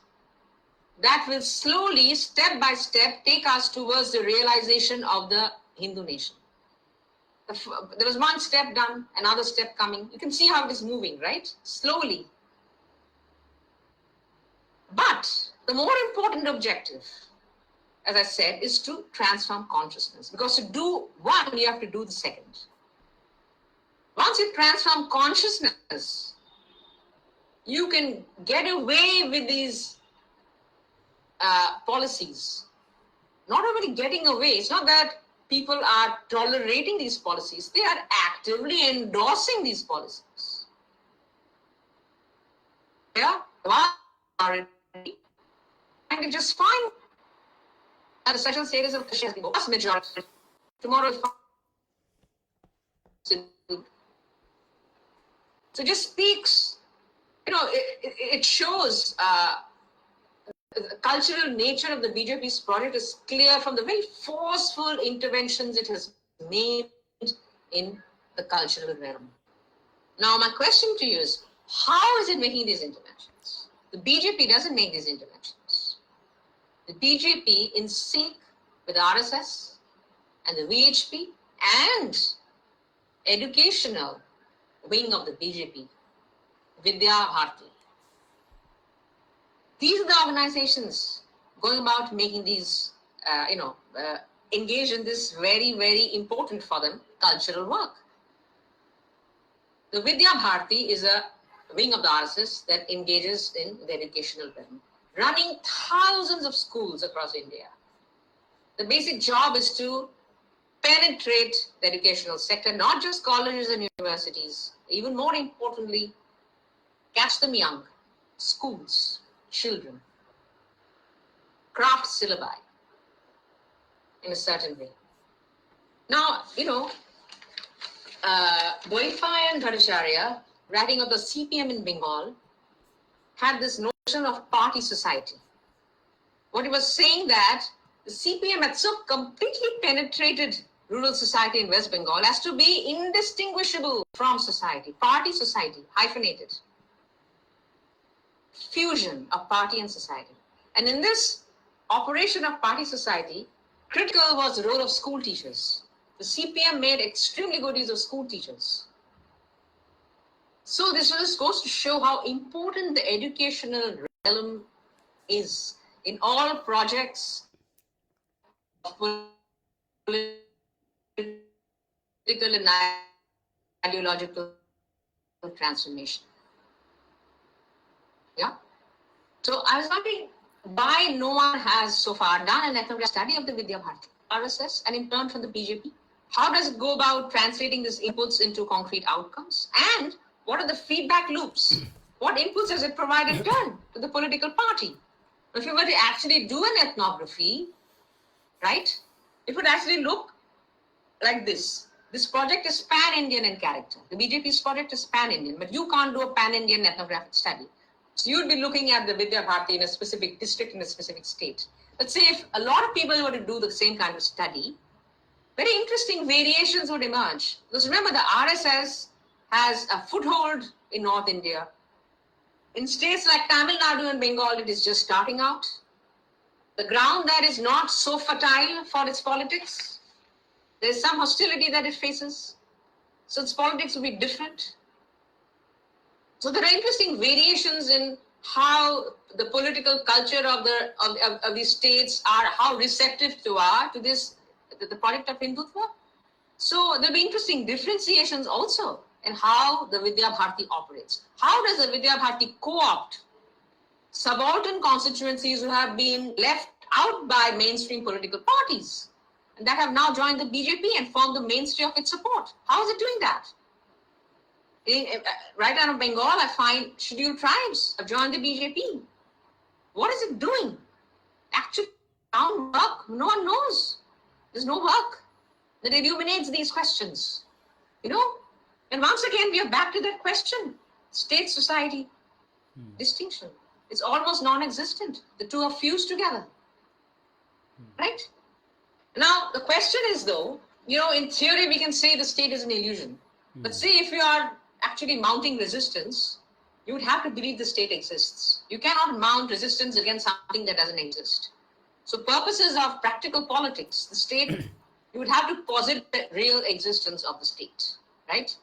that will slowly, step by step, take us towards the realization of the Hindu nation. There was one step done, another step coming. You can see how it is moving, right? Slowly. But the more important objective, as I said, is to transform consciousness. Because to do one, you have to do the second. Once you transform consciousness, you can get away with these policies. Not only getting away, it's not that people are tolerating these policies. They are actively endorsing these policies. Yeah, and it just fine. At the sexual status of Christians, the vast majority. Tomorrow, so it just speaks. It shows the cultural nature of the BJP's project is clear from the very forceful interventions it has made in the cultural realm. Now, my question to you is, how is it making these interventions? The BJP doesn't make these interventions. The BJP, in sync with RSS and the VHP and educational wing of the BJP, Vidya Bharati. These are the organizations going about making these, engage in this very, very important for them cultural work. The Vidya Bharati is a wing of the RSS that engages in the educational realm, running thousands of schools across India. The basic job is to penetrate the educational sector, not just colleges and universities, even more importantly, catch them young, schools, children, craft syllabi in a certain way. Now, Boifai and Bhattacharya, writing of the CPM in Bengal, had this notion of party society. What he was saying that the CPM had so completely penetrated rural society in West Bengal as to be indistinguishable from society, party society, hyphenated. Fusion of party and society. And in this operation of party society, critical was the role of school teachers. The CPM made extremely good use of school teachers. So this just goes to show how important the educational realm is in all projects of political and ideological transformation. Yeah. So I was wondering why no one has so far done an ethnographic study of the Vidya Bharati, RSS, and in turn from the BJP. How does it go about translating these inputs into concrete outcomes? And what are the feedback loops? What inputs does it provide in turn to the political party? If you were to actually do an ethnography, right, it would actually look like this. This project is pan-Indian in character. The BJP's project is pan-Indian, but you can't do a pan-Indian ethnographic study. So you'd be looking at the Vidya Bharati in a specific district in a specific state. Let's say if a lot of people were to do the same kind of study, very interesting variations would emerge. Because remember, the RSS has a foothold in North India. In states like Tamil Nadu and Bengal, it is just starting out. The ground there is not so fertile for its politics. There's some hostility that it faces. So its politics will be different. So there are interesting variations in how the political culture of these states are, how receptive to this, the product of Hindutva. So there'll be interesting differentiations also in how the Vidya Bharati operates. How does the Vidya Bharati co-opt subaltern constituencies who have been left out by mainstream political parties and that have now joined the BJP and formed the mainstay of its support? How is it doing that? Right out of Bengal, I find scheduled tribes have joined the BJP. What is it doing? Actually, work, no one knows. There's no work that illuminates these questions. And once again, we are back to that question. State-society distinction. It's almost non-existent. The two are fused together. Right? Now, the question is though, in theory, we can say the state is an illusion. But say if you are actually mounting resistance, you would have to believe the state exists. You cannot mount resistance against something that doesn't exist. So purposes of practical politics, the state, you would have to posit the real existence of the state, right?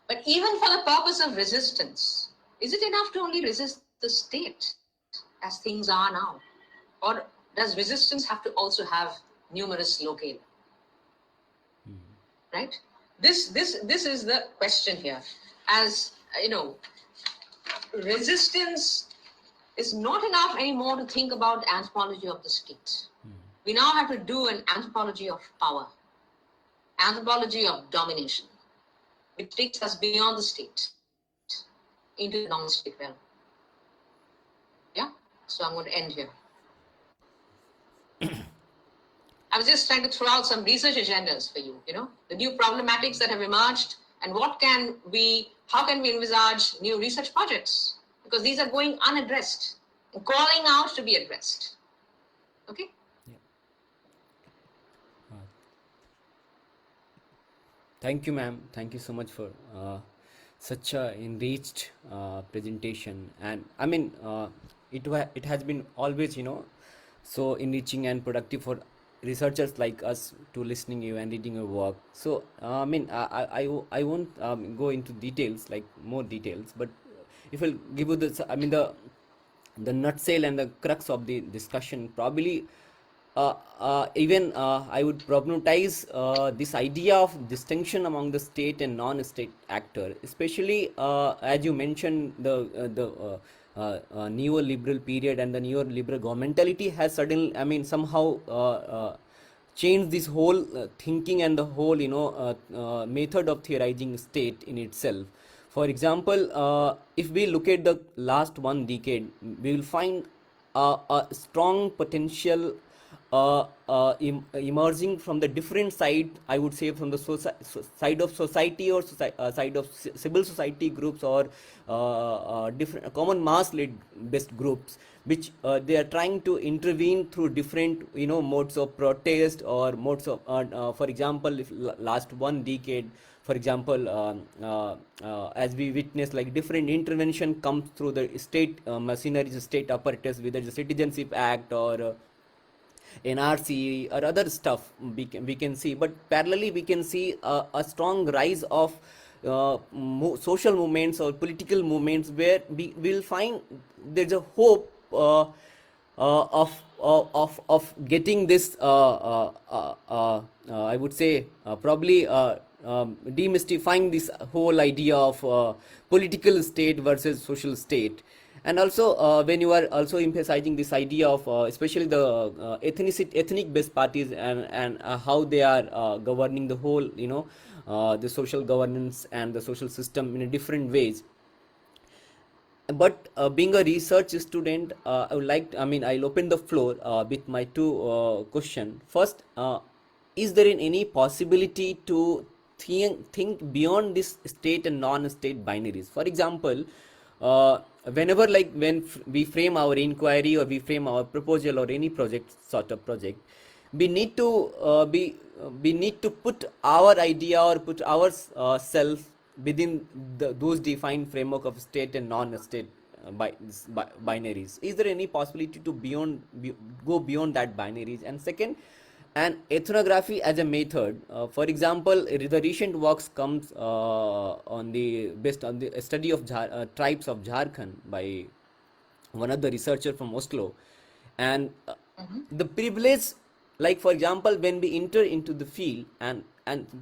But even for the purpose of resistance, is it enough to only resist the state as things are now? Or does resistance have to also have numerous loci? Right? This is the question here. As resistance is not enough anymore to think about anthropology of the state. we now have to do an anthropology of power, anthropology of domination, which takes us beyond the state into the non-state realm. Yeah, so I'm going to end here. I was just trying to throw out some research agendas for you, the new problematics that have emerged, and how can we envisage new research projects? Because these are going unaddressed and calling out to be addressed. Okay? Thank you, ma'am. Thank you so much for such a enriched presentation. And I mean, it has been always, so enriching and productive for researchers like us to listening you and reading your work. So I mean, I won't go into details, like more details, but if I'll give you the nutshell and the crux of the discussion, probably even I would problematize this idea of distinction among the state and non-state actor, especially as you mentioned the neoliberal period and the neoliberal governmentality has suddenly, somehow changed this whole thinking and the whole method of theorizing state in itself. For example, if we look at the last one decade, we will find a strong potential emerging from the different side, I would say, from the side of society or side of civil society groups or different common mass led based groups, which they are trying to intervene through different modes of protest or modes of for example, if last one decade, for example, as we witness, like different intervention comes through the state machinery, state apparatus, whether the Citizenship Act or NRC or other stuff we can see. But parallelly we can see a strong rise of social movements or political movements where we will find there's a hope of getting this I would say probably demystifying this whole idea of political state versus social state. And also when you are also emphasizing this idea of especially the ethnic based parties and how they are governing the whole the social governance and the social system in different ways. But being a research student, I would like I'll open the floor with my two questions. First, is there any possibility to think beyond this state and non-state binaries? For example, whenever when we frame our inquiry or we frame our proposal or any sort of project, we need to we need to put our idea or put our self within those defined framework of state and non-state binaries. Is there any possibility to go beyond that binaries? And second, and ethnography as a method, for example, the recent works comes based on the study of tribes of Jharkhand by one of the researcher from Oslo, and the privilege, like for example, when we enter into the field and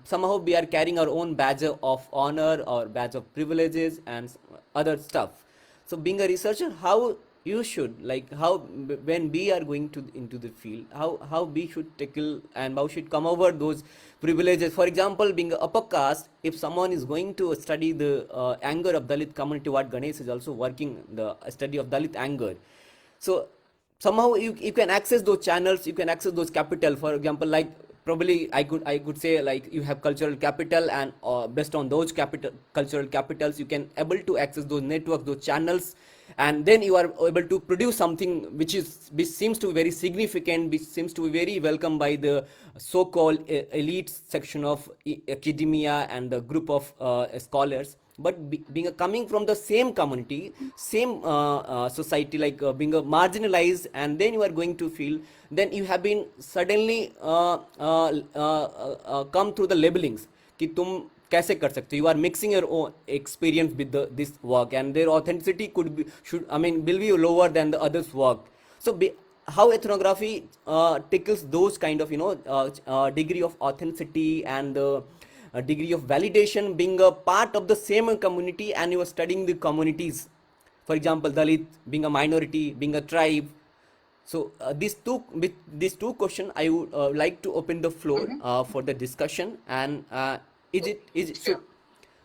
somehow we are carrying our own badge of honor or badge of privileges and other stuff. So being a researcher, how you should, how when we are going into the field, how we should tackle and how should come over those privileges. For example, being an upper caste, if someone is going to study the anger of Dalit community, what Ganesh is also working the study of Dalit anger. So somehow you can access those channels, you can access those capital. For example, probably I could say, you have cultural capital, and based on those cultural capitals, you can able to access those networks, those channels, and then you are able to produce something which seems to be very significant, which seems to be very welcome by the so-called elite section of academia and the group of scholars. But coming from the same community, same society, being marginalized, and then you are going to feel, then you have been suddenly come through the labelings कि तुम कैसे कर सकते हो. You are mixing your own experience with this work, and their authenticity will be lower than the others' work. So how ethnography tackles those kind of degree of authenticity and a degree of validation, being a part of the same community, and you are studying the communities. For example, Dalit being a minority, being a tribe, So these two questions, I would like to open the floor for the discussion. And is it so?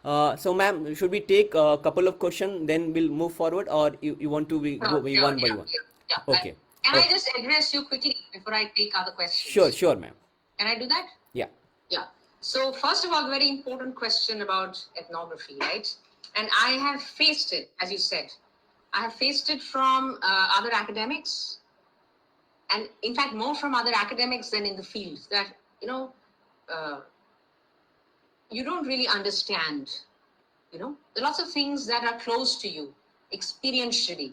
Sure. So, ma'am, should we take a couple of questions, then we'll move forward, or you want to go Sure, one by yeah, one? yeah. Okay. Can I Okay. just address you quickly before I take other Sure, questions? sure, ma'am. Can I do that? Yeah. Yeah. So first of all, very important question about ethnography, right? And I have faced it, as you said. I have faced it from other academics, and in fact, more from other academics than in the field. That uh, you don't really understand. There are lots of things that are close to you, experientially.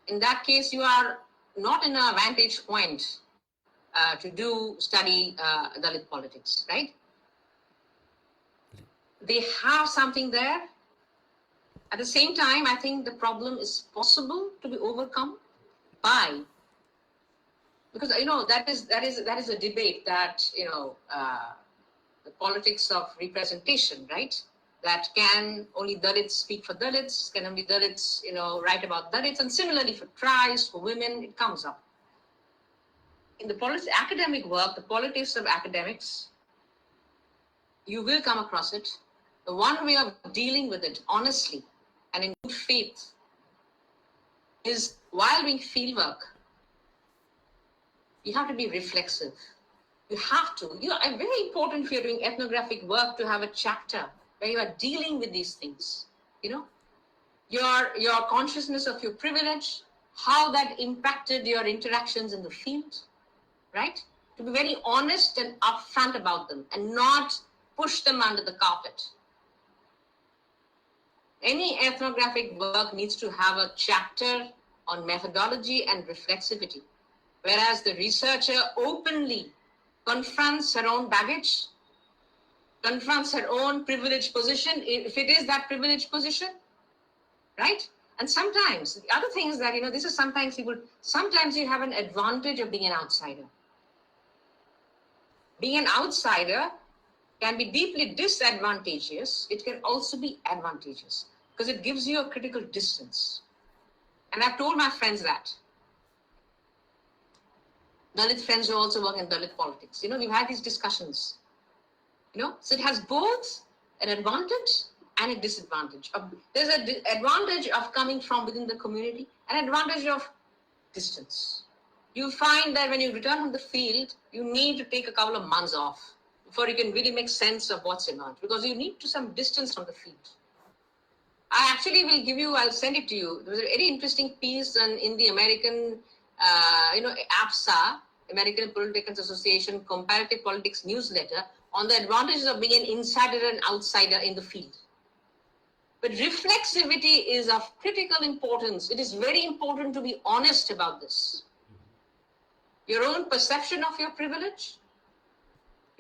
In that case, you are not in a vantage point to study Dalit politics, right? They have something there. At the same time, I think the problem is possible to be overcome by, because that is a debate that the politics of representation, right? That can only Dalits speak for Dalits, can only Dalits write about Dalits, and similarly for tribes, for women, it comes up. In the academic work, the politics of academics, you will come across it. The one way of dealing with it honestly and in good faith is, while doing fieldwork, you have to be reflexive. You have to. It's very important if you're doing ethnographic work to have a chapter where you are dealing with these things. Your consciousness of your privilege, how that impacted your interactions in the field, right? To be very honest and upfront about them and not push them under the carpet. Any ethnographic work needs to have a chapter on methodology and reflexivity, whereas the researcher openly confronts her own baggage, confronts her own privileged position, if it is that privileged position, right? And sometimes, the other thing is that, this is sometimes you have an advantage of being an outsider. Being an outsider can be deeply disadvantageous. It can also be advantageous because it gives you a critical distance. And I've told my friends that. Dalit friends who also work in Dalit politics. We've had these discussions. So it has both an advantage and a disadvantage. There's an advantage of coming from within the community, an advantage of distance. You find that when you return from the field, you need to take a couple of months off before you can really make sense of what's emerged, because you need some distance from the field. I actually will I'll send it to you. There was a very interesting piece in the American, APSA, American Political Association Comparative Politics newsletter, on the advantages of being an insider and outsider in the field. But reflexivity is of critical importance. It is very important to be honest about this. Your own perception of your privilege.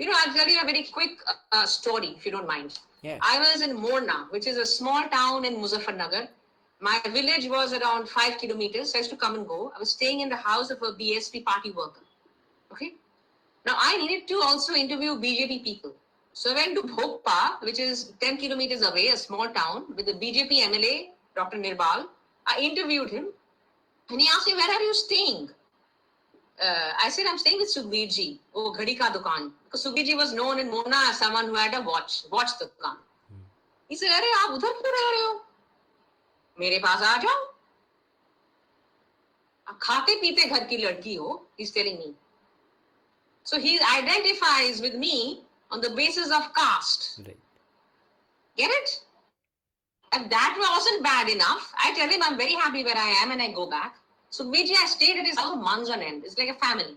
I'll tell you a very quick story, if you don't mind. Yeah. I was in Morna, which is a small town in Muzaffarnagar. My village was around 5 kilometers. I used to come and go. I was staying in the house of a BSP party worker. Okay. Now, I needed to also interview BJP people. So I went to Bhoppa, which is 10 kilometers away, a small town, with the BJP MLA, Dr. Nirbal. I interviewed him, and he asked me, where are you staying? I said, I'm staying with Sukhbir ji, Ghadi ka dukaan. Because Sukhbir ji was known in Mona as someone who had a watch dukaan. He said, अरे आप उधर क्यों रह रहे हो? मेरे पास आ जाओ. आप खाते पीते घर की लड़की हो, he's telling me. So he identifies with me on the basis of caste. Right. Get it? If that wasn't bad enough, I tell him I'm very happy where I am and I go back. So Vijay, I stayed at his house months on end. It's like a family.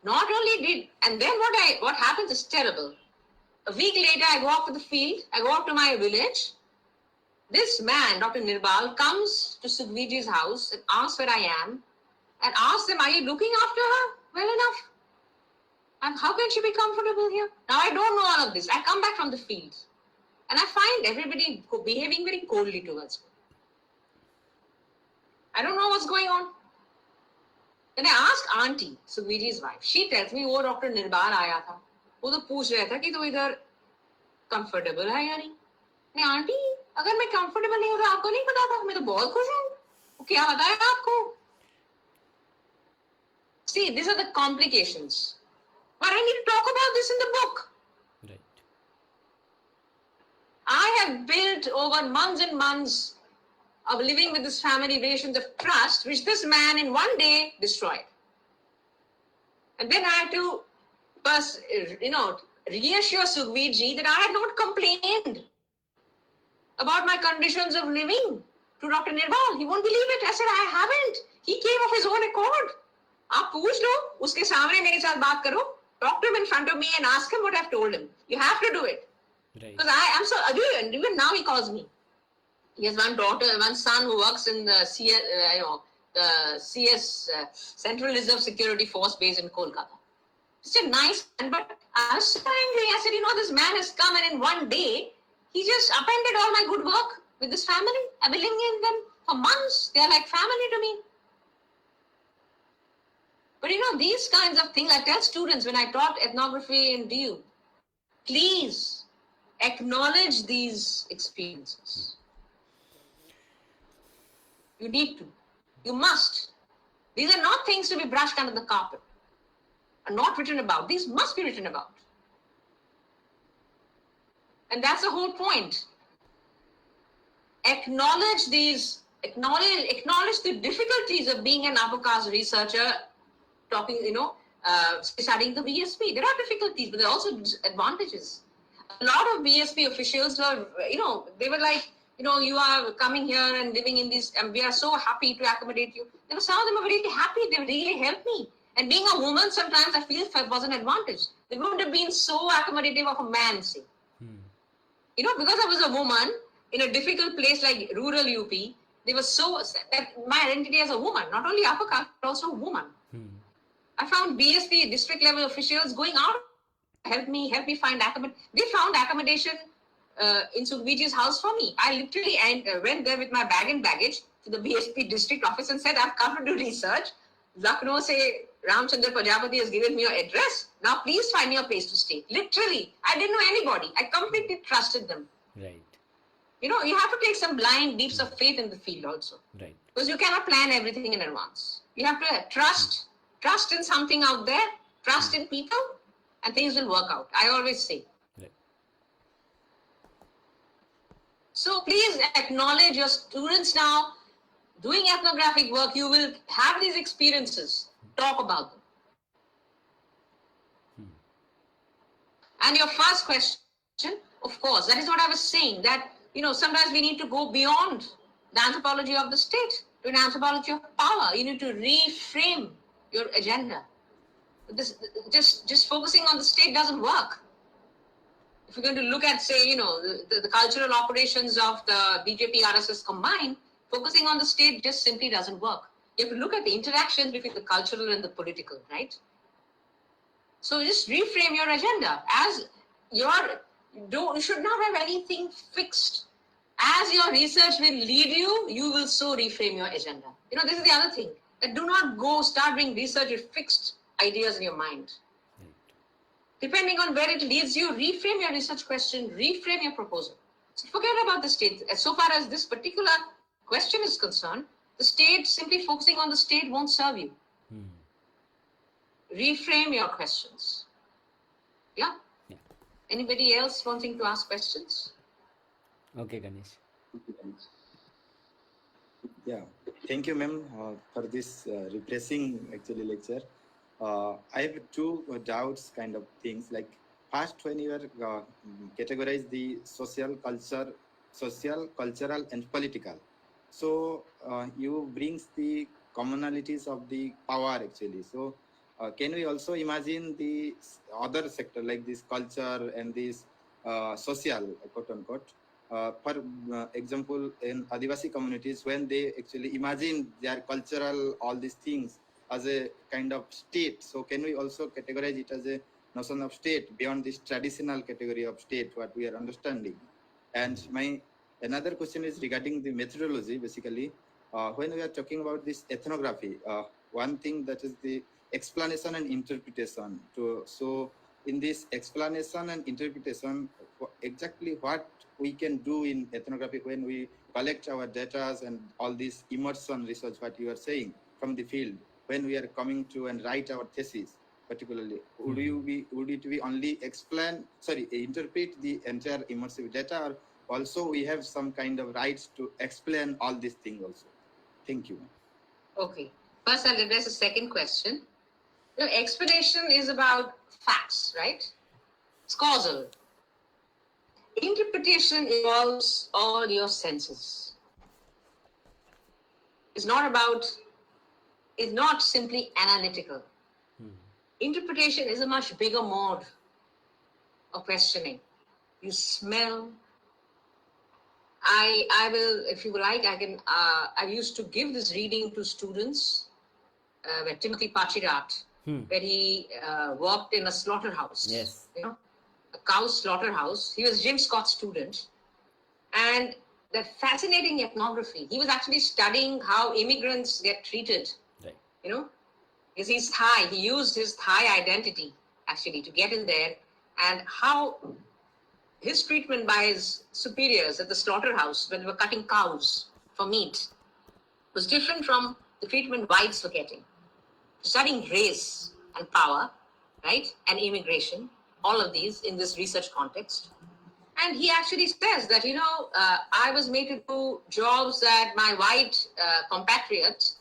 Not only and then what happens is terrible. A week later, I go up to the field. I go up to my village. This man, Dr. Nirbal, comes to Sukhbirji's house and asks where I am and asks him, are you looking after her well enough? And how can she be comfortable here? Now, I don't know all of this. I come back from the field and I find everybody behaving very coldly towards me. I don't know what's going on. Then I ask auntie, Sukhbirji's wife. She tells me, वो Dr. Nirbal आया था. वो तो पूछ रहा था कि तू इधर comfortable है या नहीं? नहीं आंटी, अगर मैं comfortable नहीं हूँ तो आपको नहीं पता था. मैं तो बहुत खुश हूँ. वो क्या बताया आपको? See, these are the complications. But I need to talk about this in the book. Right. I have built over months and months of living with this family relations of trust, which this man in one day destroyed. And then I had to, reassure Sukhveerji that I had not complained about my conditions of living to Dr. Nirbal. He won't believe it. I said, I haven't. He came of his own accord. आप पूछ लो, उसके सामने मेरे साथ बात करो. Talk to him in front of me and ask him what I've told him. You have to do it. Right. Because I am so ugly, and even now he calls me. He has one son who works in the CS, Central Reserve Security Force based in Kolkata. Such a nice man, but I was so angry. I said, this man has come and in one day, he just upended all my good work with this family. I've been living in them for months. They are like family to me. But these kinds of things, I tell students when I taught ethnography in DU, please acknowledge these experiences. You need to. You must. These are not things to be brushed under the carpet and not written about. These must be written about. And that's the whole point. Acknowledge the difficulties of being an upper caste researcher, studying the BSP. There are difficulties, but there are also advantages. A lot of BSP officials were, they were like, you are coming here and living in this, and we are so happy to accommodate you. Some of them are really happy. They really helped me. And being a woman, sometimes I feel was an advantage. They wouldn't have been so accommodative of a man, say. Because I was a woman in a difficult place like rural UP, they were so that my identity as a woman, not only upper caste, but also a woman. I found BSP district level officials going out, help me find accommodation. They found accommodation in Sukhveerji's house for me. I literally went there with my bag and baggage to the BSP district office and said, I've come to do research. Lucknow say Ramchandra Prajapati has given me your address. Now please find me a place to stay. Literally, I didn't know anybody. I completely trusted them. Right. You have to take some blind leaps of faith in the field also. Right. Because you cannot plan everything in advance. You have to trust in something out there, trust in people, and things will work out. I always say. Right. So please acknowledge your students now. Doing ethnographic work, you will have these experiences. Talk about them. And your first question, of course, that is what I was saying, that, sometimes we need to go beyond the anthropology of the state to an anthropology of power. You need to reframe your agenda. This, just focusing on the state doesn't work. If you're going to look at, say, the cultural operations of the BJP, RSS combined, focusing on the state just simply doesn't work. You have to look at the interactions between the cultural and the political, right? So just reframe your agenda as you should not have anything fixed. As your research will lead you, you will so reframe your agenda. This is the other thing. That do not start doing research with fixed ideas in your mind. Depending on where it leads you, reframe your research question, reframe your proposal. So forget about the state. So far as this particular question is concerned, the state, simply focusing on the state won't serve you. Reframe your questions. Yeah? Anybody else wanting to ask questions? Okay, Ganesh. Yeah, thank you, ma'am, for this refreshing lecture. I have two doubts, kind of things. Like, first, when you are categorize the social, cultural, and political, so you brings the commonalities of the power actually. So, can we also imagine the other sector like this culture and this social, quote unquote? For example, in Adivasi communities, when they actually imagine their cultural, all these things as a kind of state. So can we also categorize it as a notion of state beyond this traditional category of state, what we are understanding? And my another question is regarding the methodology, basically. When we are talking about this ethnography, one thing that is the explanation and interpretation. So in this explanation and interpretation, exactly what we can do in ethnography when we collect our data and all this immersion research, what you are saying from the field. when we are coming to and write our thesis, particularly, would it be only interpret the entire immersive data, or also we have some kind of rights to explain all these things also? Thank you. Okay. First, I'll address the second question. Explanation is about facts, right? It's causal. Interpretation involves all your senses. It's not simply analytical. Interpretation is a much bigger mode of questioning. You smell. I will, if you like, I used to give this reading to students, where Timothy Pachirat, where he worked in a slaughterhouse. Yes. A cow slaughterhouse. He was Jim Scott's student. And the fascinating ethnography, he was actually studying how immigrants get treated. Right. Because he's Thai. He used his Thai identity actually to get in there, and how his treatment by his superiors at the slaughterhouse when they were cutting cows for meat was different from the treatment whites were getting. Studying race and power, right, and immigration, all of these in this research context. And he actually says that, I was made to do jobs that my white compatriots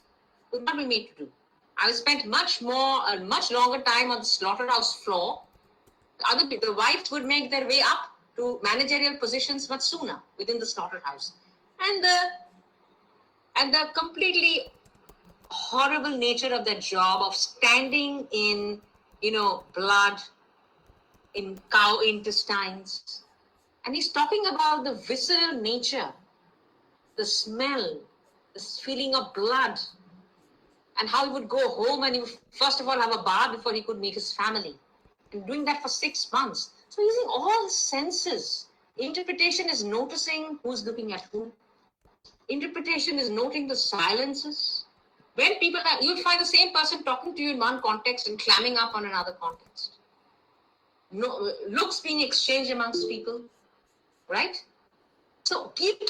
would not be made to do. I spent much longer time on the slaughterhouse floor. The whites would make their way up to managerial positions much sooner within the slaughterhouse. And the completely horrible nature of that job of standing in, blood, in cow intestines. And he's talking about the visceral nature, the smell, the feeling of blood, and how he would go home and he would first of all have a bath before he could meet his family. And doing that for 6 months. So using all his senses. Interpretation is noticing who's looking at who. Interpretation is noting the silences. When people you'll find the same person talking to you in one context and clamming up on another context. Looks being exchanged amongst people, right? So keep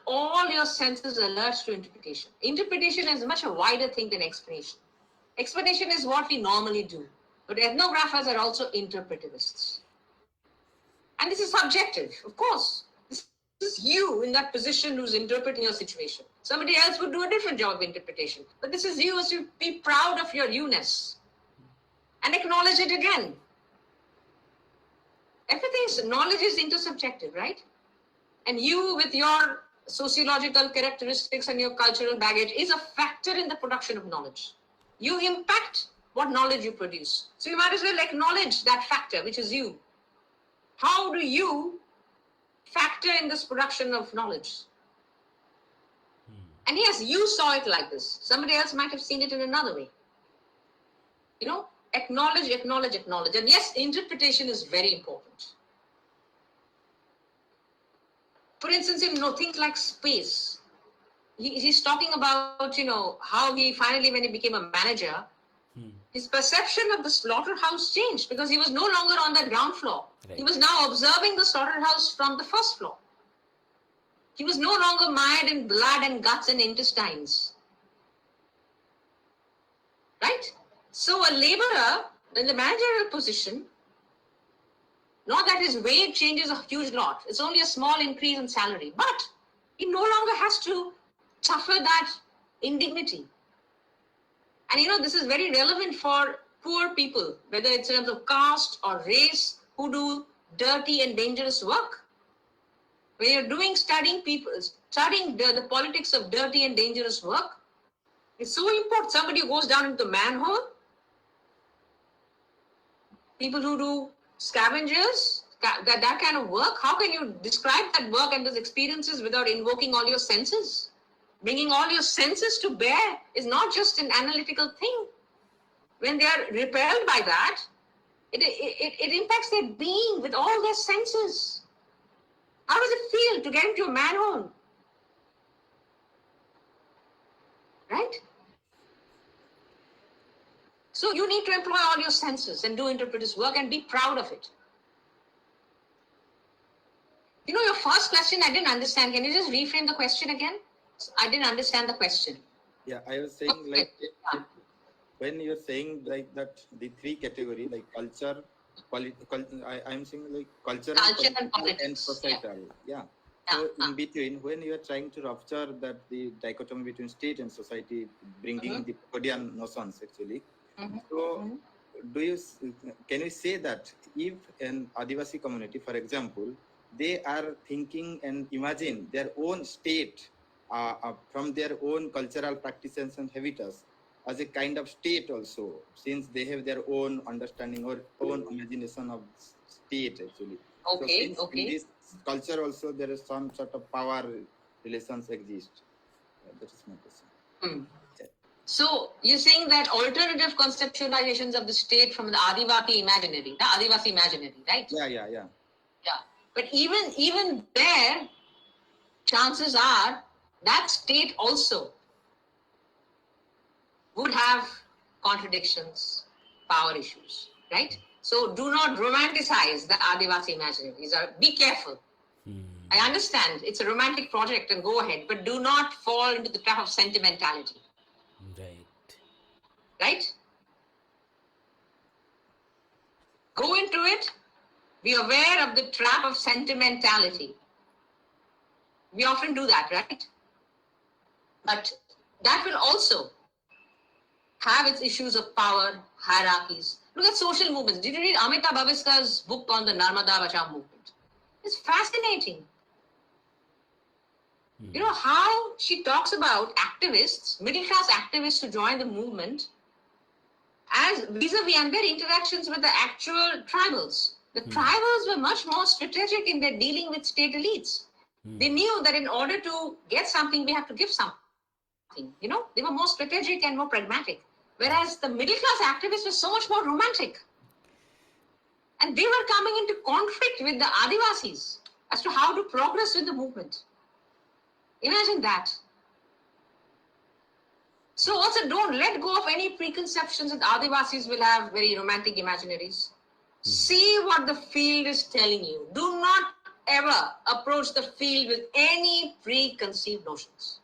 all your senses alert to interpretation. Interpretation is much a wider thing than explanation. Explanation is what we normally do, but ethnographers are also interpretivists. And this is subjective, of course. This is you in that position who's interpreting your situation. Somebody else would do a different job of interpretation, but this is you, so be proud of your you-ness and acknowledge it again. Knowledge is intersubjective, right? And you, with your sociological characteristics and your cultural baggage, is a factor in the production of knowledge. You impact what knowledge you produce. So you might as well acknowledge that factor, which is you. How do you factor in this production of knowledge? And yes, you saw it like this. Somebody else might have seen it in another way. Acknowledge. And yes, interpretation is very important. For instance, things like space. He's talking about, how he finally, when he became a manager, his perception of the slaughterhouse changed because he was no longer on that ground floor. Right. He was now observing the slaughterhouse from the first floor. He was no longer mired in blood and guts and intestines. Right? So a laborer in the managerial position, not that his wage changes a huge lot. It's only a small increase in salary. But he no longer has to suffer that indignity. And this is very relevant for poor people, whether it's in terms of caste or race, who do dirty and dangerous work. When you're studying the politics of dirty and dangerous work, it's so important. Somebody who goes down into the manhole, people who do scavengers, that kind of work, how can you describe that work and those experiences without invoking all your senses? Bringing all your senses to bear is not just an analytical thing. When they are repelled by that, it impacts their being with all their senses. How does it feel to get into a manhole? Right? So you need to employ all your senses and do interpretive work and be proud of it. Your first question I didn't understand. Can you just reframe the question again? I didn't understand the question. Yeah, I was saying when you're saying like that, the three category like culture, I'm saying like cultural, Culture and political, politics. and societal. Yeah. So in between, when you are trying to rupture that the dichotomy between state and society, bringing the Freudian notions actually. So can you say that if an Adivasi community, for example, they are thinking and imagine their own state from their own cultural practices and habitats as a kind of state also, since they have their own understanding or own imagination of state actually. Okay, so in this culture also there is some sort of power relations exist. That is my question. So you're saying that alternative conceptualizations of the state from the Adivasi imaginary, right? Yeah. But even there, chances are that state also would have contradictions, power issues, right? So do not romanticize the Adivasi imaginary. Be careful. I understand it's a romantic project and go ahead, but do not fall into the trap of sentimentality. Right? Go into it, be aware of the trap of sentimentality. We often do that, right? But that will also have its issues of power, hierarchies. Look at social movements. Did you read Amita Bhaviska's book on the Narmada Bachao movement? It's fascinating. You know how she talks about activists, middle-class activists who join the movement as vis-a-vis and their interactions with the actual tribals. The tribals were much more strategic in their dealing with state elites. They knew that in order to get something, we have to give something. You know, they were more strategic and more pragmatic. Whereas the middle-class activists were so much more romantic. And they were coming into conflict with the Adivasis as to how to progress with the movement. Imagine that. So also don't let go of any preconceptions that Adivasis will have very romantic imaginaries. See what the field is telling you. Do not ever approach the field with any preconceived notions.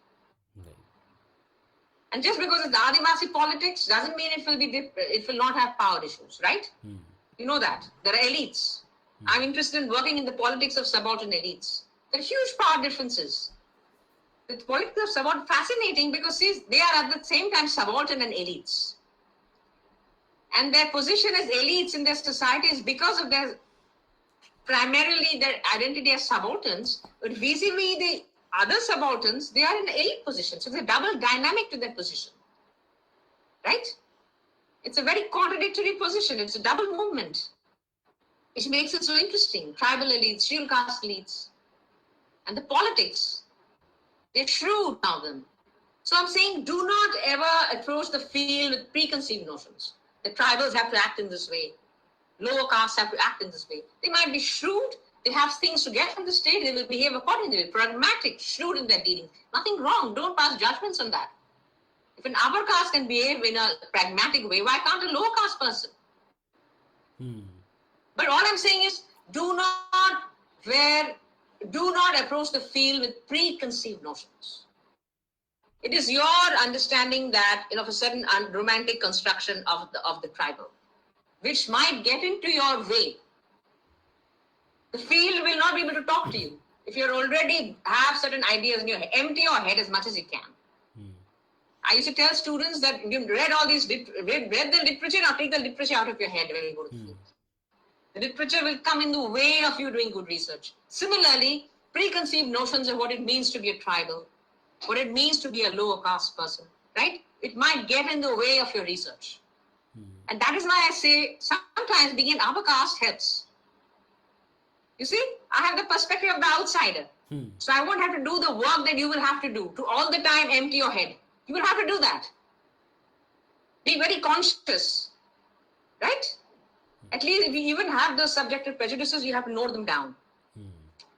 And just because it's Adivasi politics doesn't mean it will not have power issues, right? You know that. There are elites. I'm interested in working in the politics of subaltern elites. There are huge power differences. The politics of subaltern fascinating because they are at the same time subaltern and elites. And their position as elites in their society is because of primarily their identity as subalterns, but vis-a-vis the other subalterns, they are in an elite position. So there's a double dynamic to their position. Right? It's a very contradictory position. It's a double movement, which makes it so interesting. Tribal elites, scheduled caste elites, and the politics. They're shrewd now then. So I'm saying do not ever approach the field with preconceived notions. The tribals have to act in this way. Lower castes have to act in this way. They might be shrewd. They have things to get from the state. They will behave accordingly. They're pragmatic, shrewd in their dealing. Nothing wrong. Don't pass judgments on that. If an upper caste can behave in a pragmatic way, why can't a lower caste person? But all I'm saying is do not approach the field with preconceived notions. It is your understanding that of a certain romantic construction of the tribal, which might get into your way. The field will not be able to talk to you if you already have certain ideas in your head. Empty your head as much as you can. I used to tell students that you read all these, read the literature, now take the literature out of your head when you go to the field. The literature will come in the way of you doing good research. Similarly, preconceived notions of what it means to be a tribal, what it means to be a lower caste person, right? It might get in the way of your research. And that is why I say sometimes being an upper caste helps. You see, I have the perspective of the outsider. So I won't have to do the work that you will have to do, to all the time empty your head. You will have to do that. Be very conscious, right? At least if you even have those subjective prejudices, you have to note them down.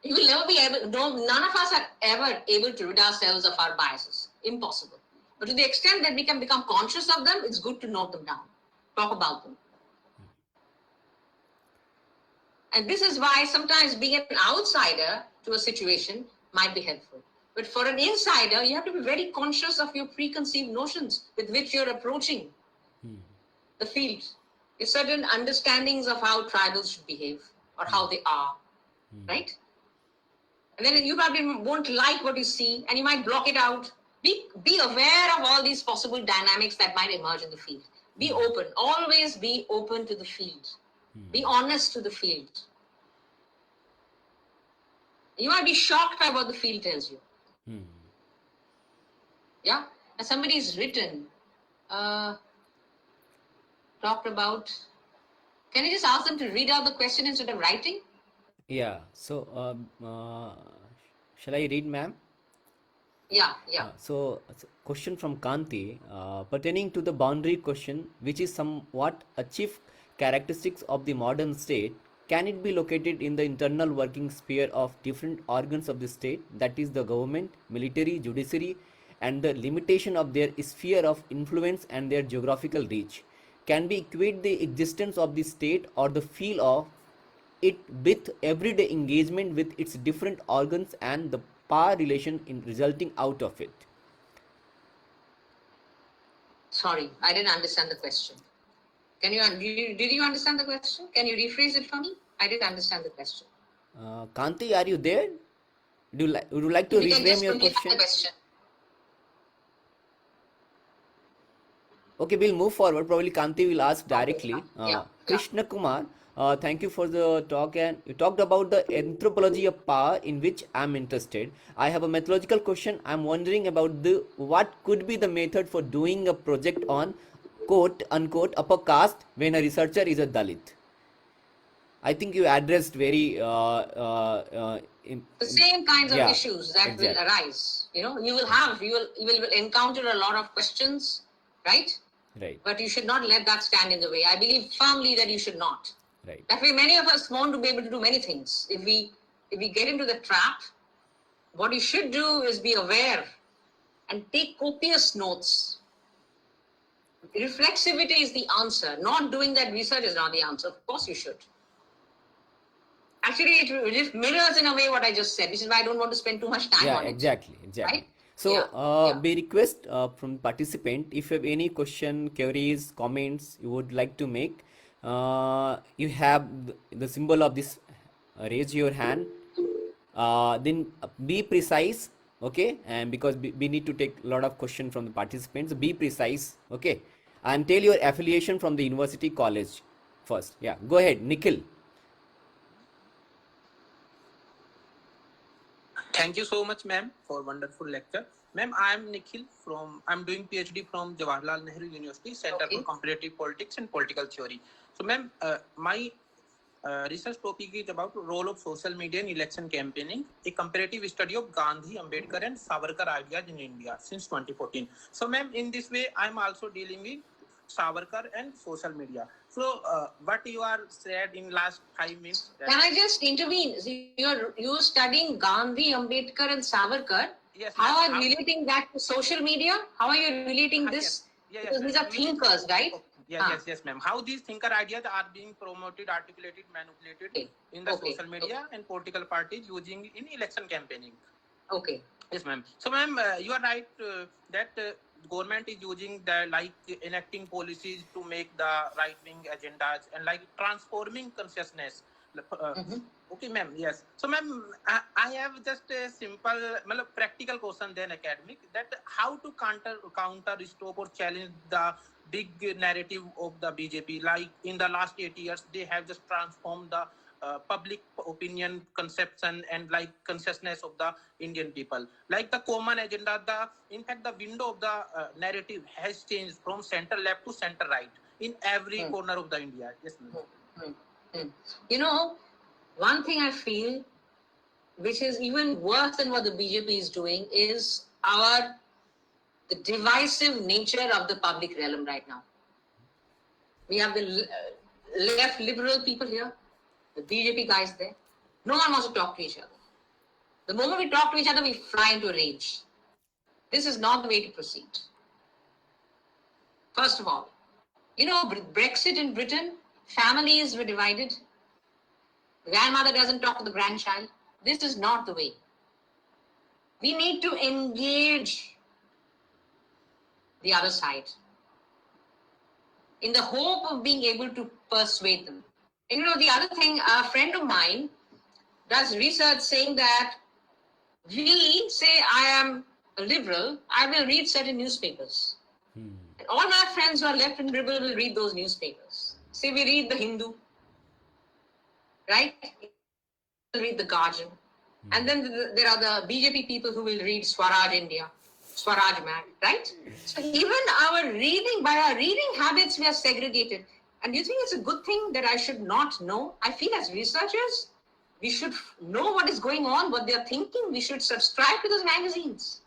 You will never be able, none of us are ever able to rid ourselves of our biases. Impossible. But to the extent that we can become conscious of them, it's good to note them down. Talk about them. And this is why sometimes being an outsider to a situation might be helpful. But for an insider, you have to be very conscious of your preconceived notions with which you're approaching the field, is certain understandings of how tribals should behave or how they are, right? And then you probably won't like what you see and you might block it out. Be aware of all these possible dynamics that might emerge in the field. Be open. Always be open to the field. Be honest to the field. You might be shocked by what the field tells you. Yeah? And somebody's written, talked about, can you just ask them to read out the question instead of writing? Yeah. So, shall I read, ma'am? Yeah. So, question from Kanti pertaining to the boundary question, which is somewhat a chief characteristics of the modern state. Can it be located in the internal working sphere of different organs of the state, that is the government, military, judiciary, and the limitation of their sphere of influence and their geographical reach? Can we equate the existence of the state or the feel of it with everyday engagement with its different organs and the power relation in resulting out of it? Sorry, I didn't understand the question. Did you understand the question? Can you rephrase it for me? I didn't understand the question. Kanti, are you there? Would you like to reframe your question? Okay, we'll move forward. Probably Kanti will ask directly. Krishna Kumar, thank you for the talk, and you talked about the anthropology of power, in which I'm interested. I have a methodological question. I'm wondering about what could be the method for doing a project on quote unquote upper caste when a researcher is a Dalit. I think you addressed very the same kinds of issues that will arise. You know, you will encounter a lot of questions, right? Right. But you should not let that stand in the way. I believe firmly that you should not. Right. That way, many of us want to be able to do many things. If we get into the trap, what you should do is be aware and take copious notes. Reflexivity is the answer. Not doing that research is not the answer. Of course you should. Actually, it mirrors in a way what I just said, which is why I don't want to spend too much time on it. Exactly. Right? So, we request from participant, if you have any question, queries, comments you would like to make, you have the symbol of this raise your hand. Then be precise, okay? And because we need to take a lot of questions from the participants, be precise, okay? And tell your affiliation from the university, college first. Yeah, go ahead, Nikhil. Thank you so much, ma'am, for wonderful lecture. Ma'am, I am Nikhil I'm doing PhD from Jawaharlal Nehru University, Center for Comparative Politics and Political Theory. So, ma'am, my research topic is about role of social media in election campaigning, a comparative study of Gandhi, Ambedkar and Savarkar ideas in India since 2014. So, ma'am, in this way, I am also dealing with Savarkar and social media. So, what you are said in last 5 minutes. Can I just intervene? You're studying Gandhi, Ambedkar, and Savarkar. Yes. How are you relating that to social media? How are you relating this? Yes, because these are thinkers, right? Yes, ma'am. How these thinker ideas are being promoted, articulated, manipulated in the social media and political parties using in election campaigning. Okay. Yes, ma'am. So, ma'am, you are right that government is using the enacting policies to make the right-wing agendas and transforming consciousness. Okay, ma'am. Yes. So, ma'am, I have just a simple, practical question then academic, that how to counter, stop or challenge the big narrative of the BJP. Like in the last 8 years, they have just transformed the public opinion, conception and consciousness of the Indian people. Like the common agenda, in fact, the window of the narrative has changed from center left to center right in every corner of the India. Yes, ma'am. You know, one thing I feel, which is even worse than what the BJP is doing, is the divisive nature of the public realm right now. We have the left liberal people here, the BJP guys there. No one wants to talk to each other. The moment we talk to each other, we fly into a rage. This is not the way to proceed. First of all, you know, Brexit in Britain, families were divided. The grandmother doesn't talk to the grandchild. This is not the way. We need to engage the other side. in the hope of being able to persuade them. And the other thing, a friend of mine does research saying that we say I am a liberal, I will read certain newspapers. And all my friends who are left and liberal will read those newspapers. Say we read the Hindu, right? We'll read the Guardian. And then there are the BJP people who will read Swaraj India, Swaraj Mag, right? So even by our reading habits, we are segregated. And do you think it's a good thing that I should not know? I feel as researchers, we should know what is going on, what they are thinking. We should subscribe to those magazines.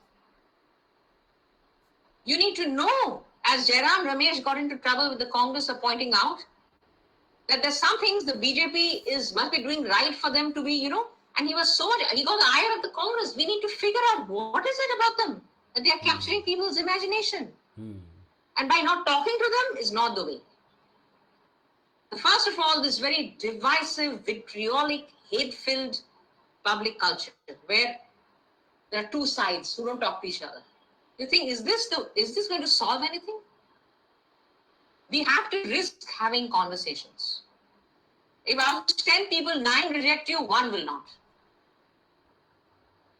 You need to know, as Jairam Ramesh got into trouble with the Congress for pointing out, that there's some things the BJP must be doing right for them to be, and he got the ire of the Congress. We need to figure out what is it about them that they are capturing people's imagination. And by not talking to them is not the way. First of all, this very divisive, vitriolic, hate-filled public culture where there are two sides who don't talk to each other. You think, is this going to solve anything? We have to risk having conversations. If out of 10 people, 9 reject you, 1 will not.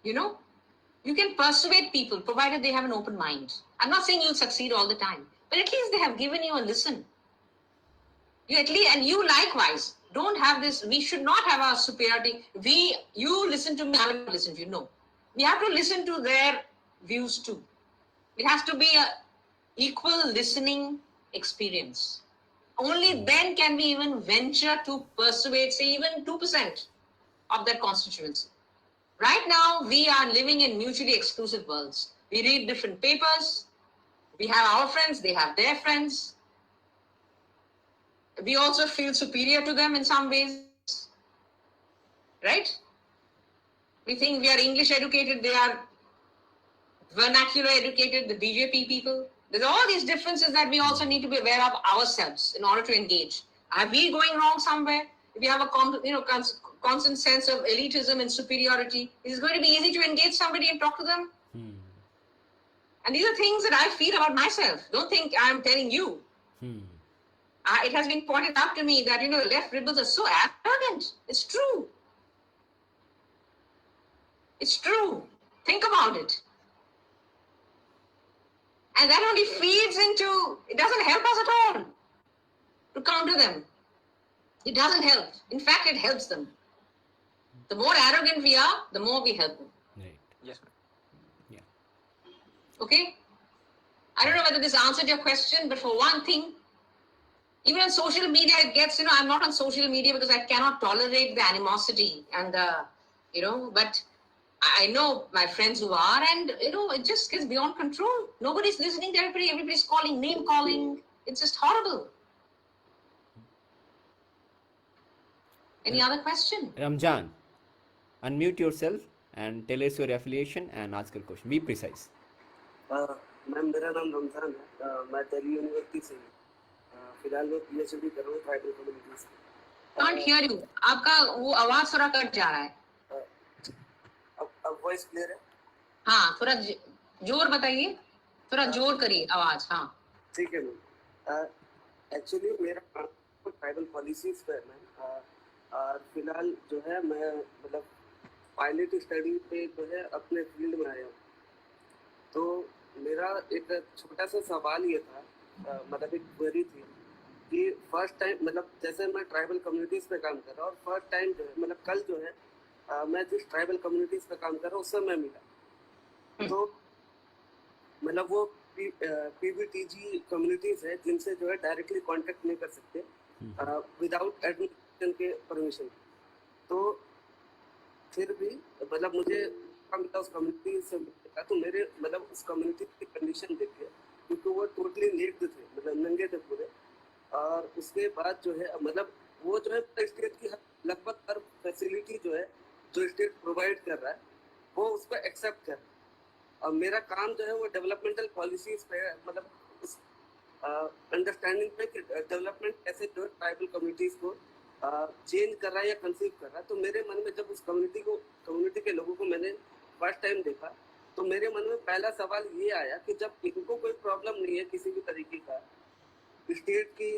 You can persuade people provided they have an open mind. I'm not saying you'll succeed all the time, but at least they have given you a listen. And you likewise don't have this. We should not have our superiority. You listen to me, I will listen to you. No, we have to listen to their views too. It has to be an equal listening experience. Only then can we even venture to persuade, say, even 2% of that constituency. Right now, we are living in mutually exclusive worlds. We read different papers. We have our friends, they have their friends. We also feel superior to them in some ways, right? We think we are English educated, they are vernacular educated, the BJP people. There's all these differences that we also need to be aware of ourselves in order to engage. Are we going wrong somewhere? If we have a constant sense of elitism and superiority, is it going to be easy to engage somebody and talk to them? And these are things that I feel about myself. Don't think I'm telling you. It has been pointed out to me that, left liberals are so arrogant. It's true. It's true. Think about it. And that only feeds into, it doesn't help us at all to counter them. It doesn't help. In fact, it helps them. The more arrogant we are, the more we help them. Right. Yes. Yeah. Okay? I don't know whether this answered your question, but for one thing, even on social media, it gets, I'm not on social media because I cannot tolerate the animosity and but I know my friends who are, and, it just gets beyond control. Nobody's listening to everybody. Everybody's calling, name calling. It's just horrible. Any other question? Ramjan, unmute yourself and tell us your affiliation and ask your question. Be precise. Ma'am मेरा नाम रमजान है, मैं Delhi university से फिलहाल मैं PhD कर रहा हूँ tribal communities. Can't hear you. आपका वो आवाज थोड़ा कट जा रहा है। अब वॉइस क्लियर है? हाँ, थोड़ा जोर बताइए, थोड़ा जोर करिए आवाज। हाँ ठीक है मैम। एक्चुअली मेरा काम ट्राइबल पॉलिसीज पे है मैम। फिलहाल जो है मैं मतलब पायलट स्टडी पे जो है अपने फील्ड में आया हूँ। तो मेरा एक छोटा सा सवाल ये था, मतलब एक क्वेरी थी कि फर्स्ट टाइम मतलब जैसे मैं ट्राइबल कम्युनिटीज पे काम कर रहा हूँ और फर्स्ट टाइम जो है मतलब कल जो है मैं जिस ट्राइबल कम्युनिटीज पे काम कर रहा हूँ उससे मैं मिला। तो मतलब वो पीबीटीजी कम्युनिटीज है जिनसे जो है डायरेक्टली कांटेक्ट नहीं कर सकते विदाउट एडमिनिस्ट्रेशन के परमिशन। तो फिर भी मतलब मुझे उस कम्युनिटी से मिला, तो मेरे मतलब उस कम्युनिटी की कंडीशन देखिए क्योंकि वो टोटली नेक्ड थे, मतलब नंगे थे पूरे। और उसके बाद जो है मतलब वो जो है स्टेट की लगभग हर फैसिलिटी जो है जो स्टेट प्रोवाइड कर रहा है वो उस पर एक्सेप्ट कर रहा है। और मेरा काम जो है वो डेवलपमेंटल पॉलिसीज पे मतलब उस अंडरस्टैंडिंग पे कि डेवलपमेंट कैसे जो है ट्राइबल कम्युनिटीज को चेंज कर रहा है या कंसीव कर रहा है। तो मेरे मन में जब उस कम्युनिटी के लोगों को मैंने फर्स्ट टाइम देखा तो मेरे मन में पहला सवाल ये आया कि जब इनको कोई प्रॉब्लम नहीं है किसी भी तरीके का, स्टेट की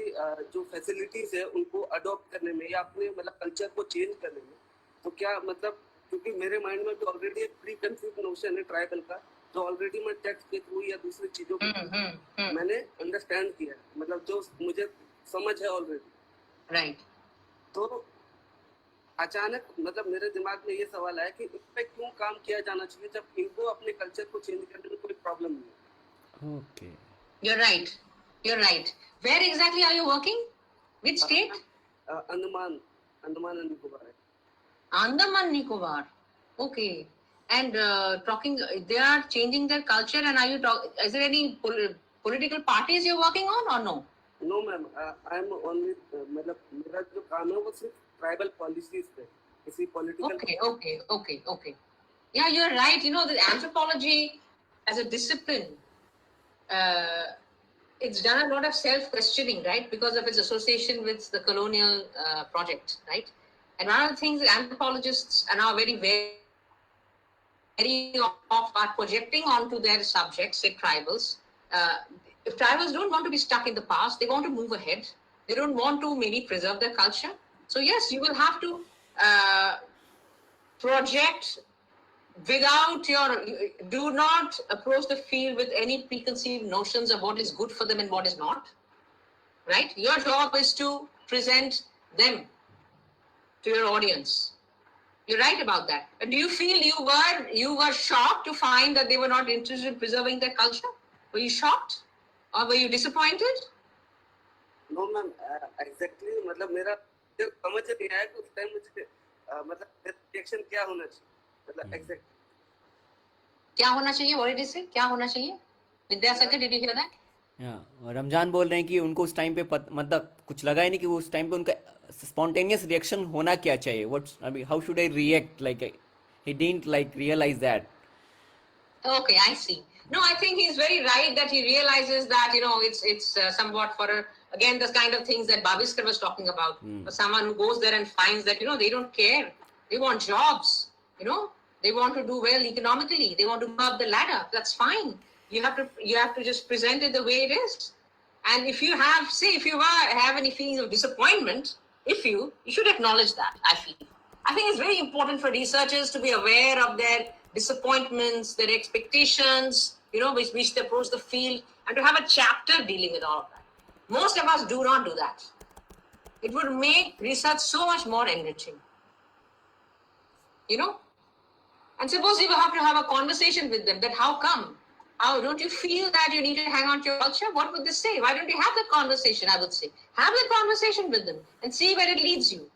जो फैसिलिटीज है उनको अडॉप्ट करने में या अपने मतलब कल्चर को चेंज करने में, तो क्या मतलब, क्योंकि मेरे माइंड में भी ऑलरेडी एक प्री कंसीव्ड नोशन है ट्राइबल का, जो ऑलरेडी मैं टेक्स्ट के थ्रू या दूसरी चीजों के थ्रू मैंने अंडरस्टैंड किया है, मतलब जो मुझे समझ है ऑलरेडी। राइट। तो अचानक मतलब मेरे दिमाग में ये सवाल आया कि इस पे क्यों काम किया जाना चाहिए जब इनको अपने कल्चर को चेंज करने में कोई प्रॉब्लम नहीं है। Okay. You're right. You're right. Where exactly are you working? Which state? Andaman and Nicobar है। Andaman Nicobar. Okay. And talking, they are changing their culture. And are you is there any political parties you're working on or no? No ma'am, I am only मतलब मेरा जो काम है वो सिर्फ tribal policies पे, किसी political. Okay. Yeah, you're right. You know, the anthropology as a discipline, it's done a lot of self-questioning, right? Because of its association with the colonial project, right? And one of the things that anthropologists are now very off are projecting onto their subjects, say tribals. If tribals don't want to be stuck in the past, they want to move ahead. They don't want to maybe preserve their culture. So yes, you will have to project without do not approach the field with any preconceived notions of what is good for them and what is not, right? Your job is to present them to your audience. You're right about that. But do you feel you were shocked to find that they were not interested in preserving their culture? Were you shocked or were you disappointed? No ma'am, exactly मतलब मेरा समझ नहीं आया कि उस time मुझे मतलब reaction क्या होना चाहिए, मतलब एग्जैक्ट क्या होना चाहिए? What did he say? क्या होना चाहिए? Vidyasagar, did you hear that? और रमजान बोल रहे हैं कि उनको उस टाइम पे मतलब कुछ लगा ही नहीं कि वो उस टाइम पे उनका स्पॉन्टेनियस रिएक्शन होना क्या चाहिए, what how should I react, like he didn't like realise that. Okay, I see. No, I think he's very right that he realizes that, you know, it's somewhat for again, the kind of things that Babiskar was talking about. For someone who goes there and finds that, you know, they don't care. They want jobs, you know, they want to do well economically. They want to move up the ladder. That's fine. You have to just present it the way it is. And if you have, say, if you have any feelings of disappointment, you should acknowledge that, I feel. I think it's very important for researchers to be aware of their disappointments, their expectations, you know, which they approach the field, and to have a chapter dealing with all of that. Most of us do not do that. It would make research so much more enriching, you know. And suppose you have to have a conversation with them that how come? How don't you feel that you need to hang on to your culture? What would they say? Why don't you have that conversation? I would say, have that conversation with them and see where it leads you.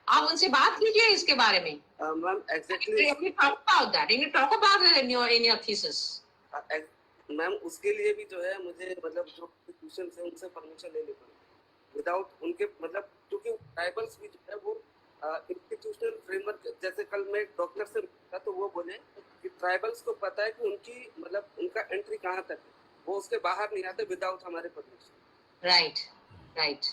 आप उनसे बात कीजिए इसके बारे में. Ma'am exactly You talk about that. You talk about it in your thesis. Ma'am उसके लिए भी जो है मुझे मतलब जो इंस्टीट्यूशन से उनसे परमिशन लेनी पड़ी, विदाउट उनके मतलब, क्योंकि ट्राइबल्स भी जो है वो इंस्टीट्यूशनल फ्रेमवर्क, जैसे कल मैं एक डॉक्टर से मिला तो वो बोले कि ट्राइबल्स को पता है कि उनकी मतलब उनका एंट्री कहाँ तक है, वो उसके बाहर नहीं आते विदाउट हमारे permission. Right.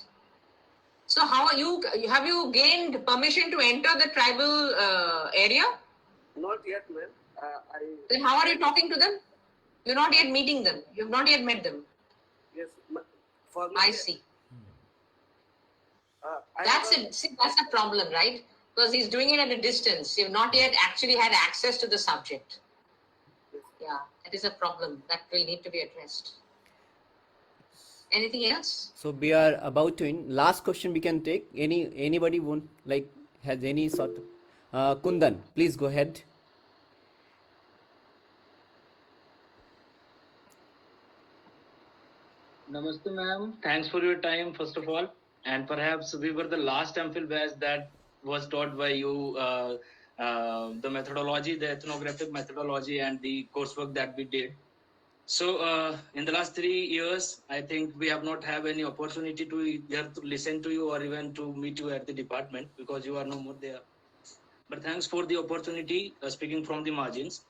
So how are you? Have you gained permission to enter the tribal area? Not yet, ma'am. Then how are you talking to them? You're not yet meeting them. You've not yet met them. Yes, for me. I see. That's it. See, that's a problem, right? Because he's doing it at a distance. You've not yet actually had access to the subject. Yeah, that is a problem that will need to be addressed. Anything else? So we are about to end. Last question we can take. Anybody has any sort of Kundan, please go ahead. Namaste, ma'am. Thanks for your time, first of all. And perhaps we were the last MPhil batch that was taught by you the methodology, the ethnographic methodology, and the coursework that we did. So in the last 3 years, I think we have not had any opportunity to either to listen to you or even to meet you at the department because you are no more there. But thanks for the opportunity speaking from the margins.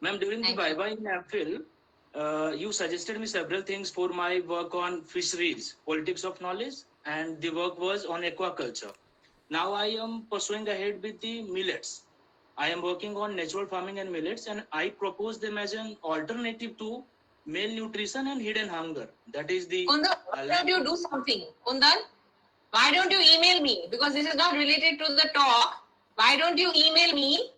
Ma'am, during the Viva in MPhil, you suggested me several things for my work on fisheries, politics of knowledge, and the work was on aquaculture. Now I am pursuing ahead with the millets. I am working on natural farming and millets, and I propose them as an alternative to malnutrition and hidden hunger. That is the Kundan, why don't you do something? Kundan, why don't you email me? Because this is not related to the talk. Why don't you email me?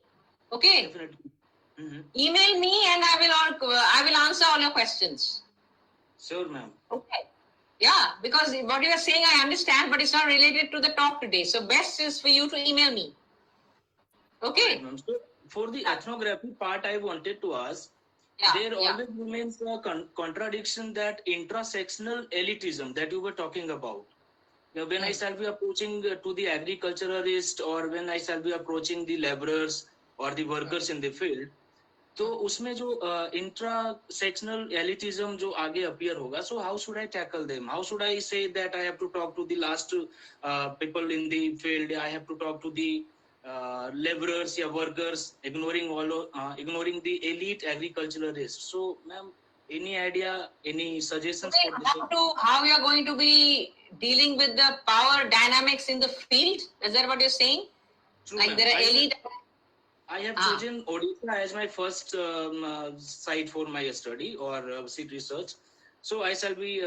Okay. Definitely. Mhm. Email me and I will answer all your questions. Sure, ma'am. Okay. Yeah, because what you are saying I understand, but it's not related to the talk today. So best is for you to email me. Okay. Right, ma'am. So for the ethnography part, I wanted to ask, there always remains a contradiction, that intersectional elitism that you were talking about. Now, when I shall be approaching to the agriculturalist, or when I shall be approaching the laborers or the workers in the field, तो उसमें जो इंट्रासेक्शनल elitism जो आगे appear होगा, so how should I tackle them? How should I say that I have to talk to the last people in the field? I have to talk to the laborers or workers, ignoring the elite agriculturalists. So, ma'am, any idea, any suggestions for this? How you are going to be dealing with the power dynamics in the field? Is that what you're saying? True, like ma'am. there are elite. I have chosen Odisha as my first site for my study or seat research. So I shall be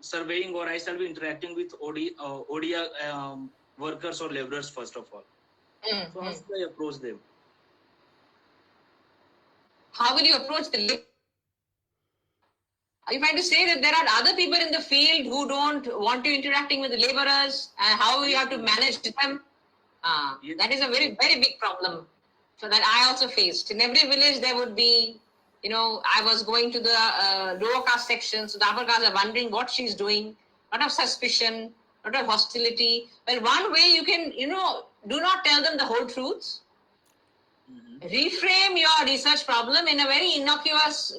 surveying, or I shall be interacting with Odia workers or laborers first of all. So how should I approach them? How will you approach the laborers? Are you trying to say that there are other people in the field who don't want you interacting with the laborers, and how you have to manage them? That is a very, very big problem. So that I also faced. In every village there would be, I was going to the lower caste section, so the upper caste are wondering what she's doing, lot of suspicion, lot of hostility. Well, one way you can, do not tell them the whole truth. Reframe your research problem in a very innocuous,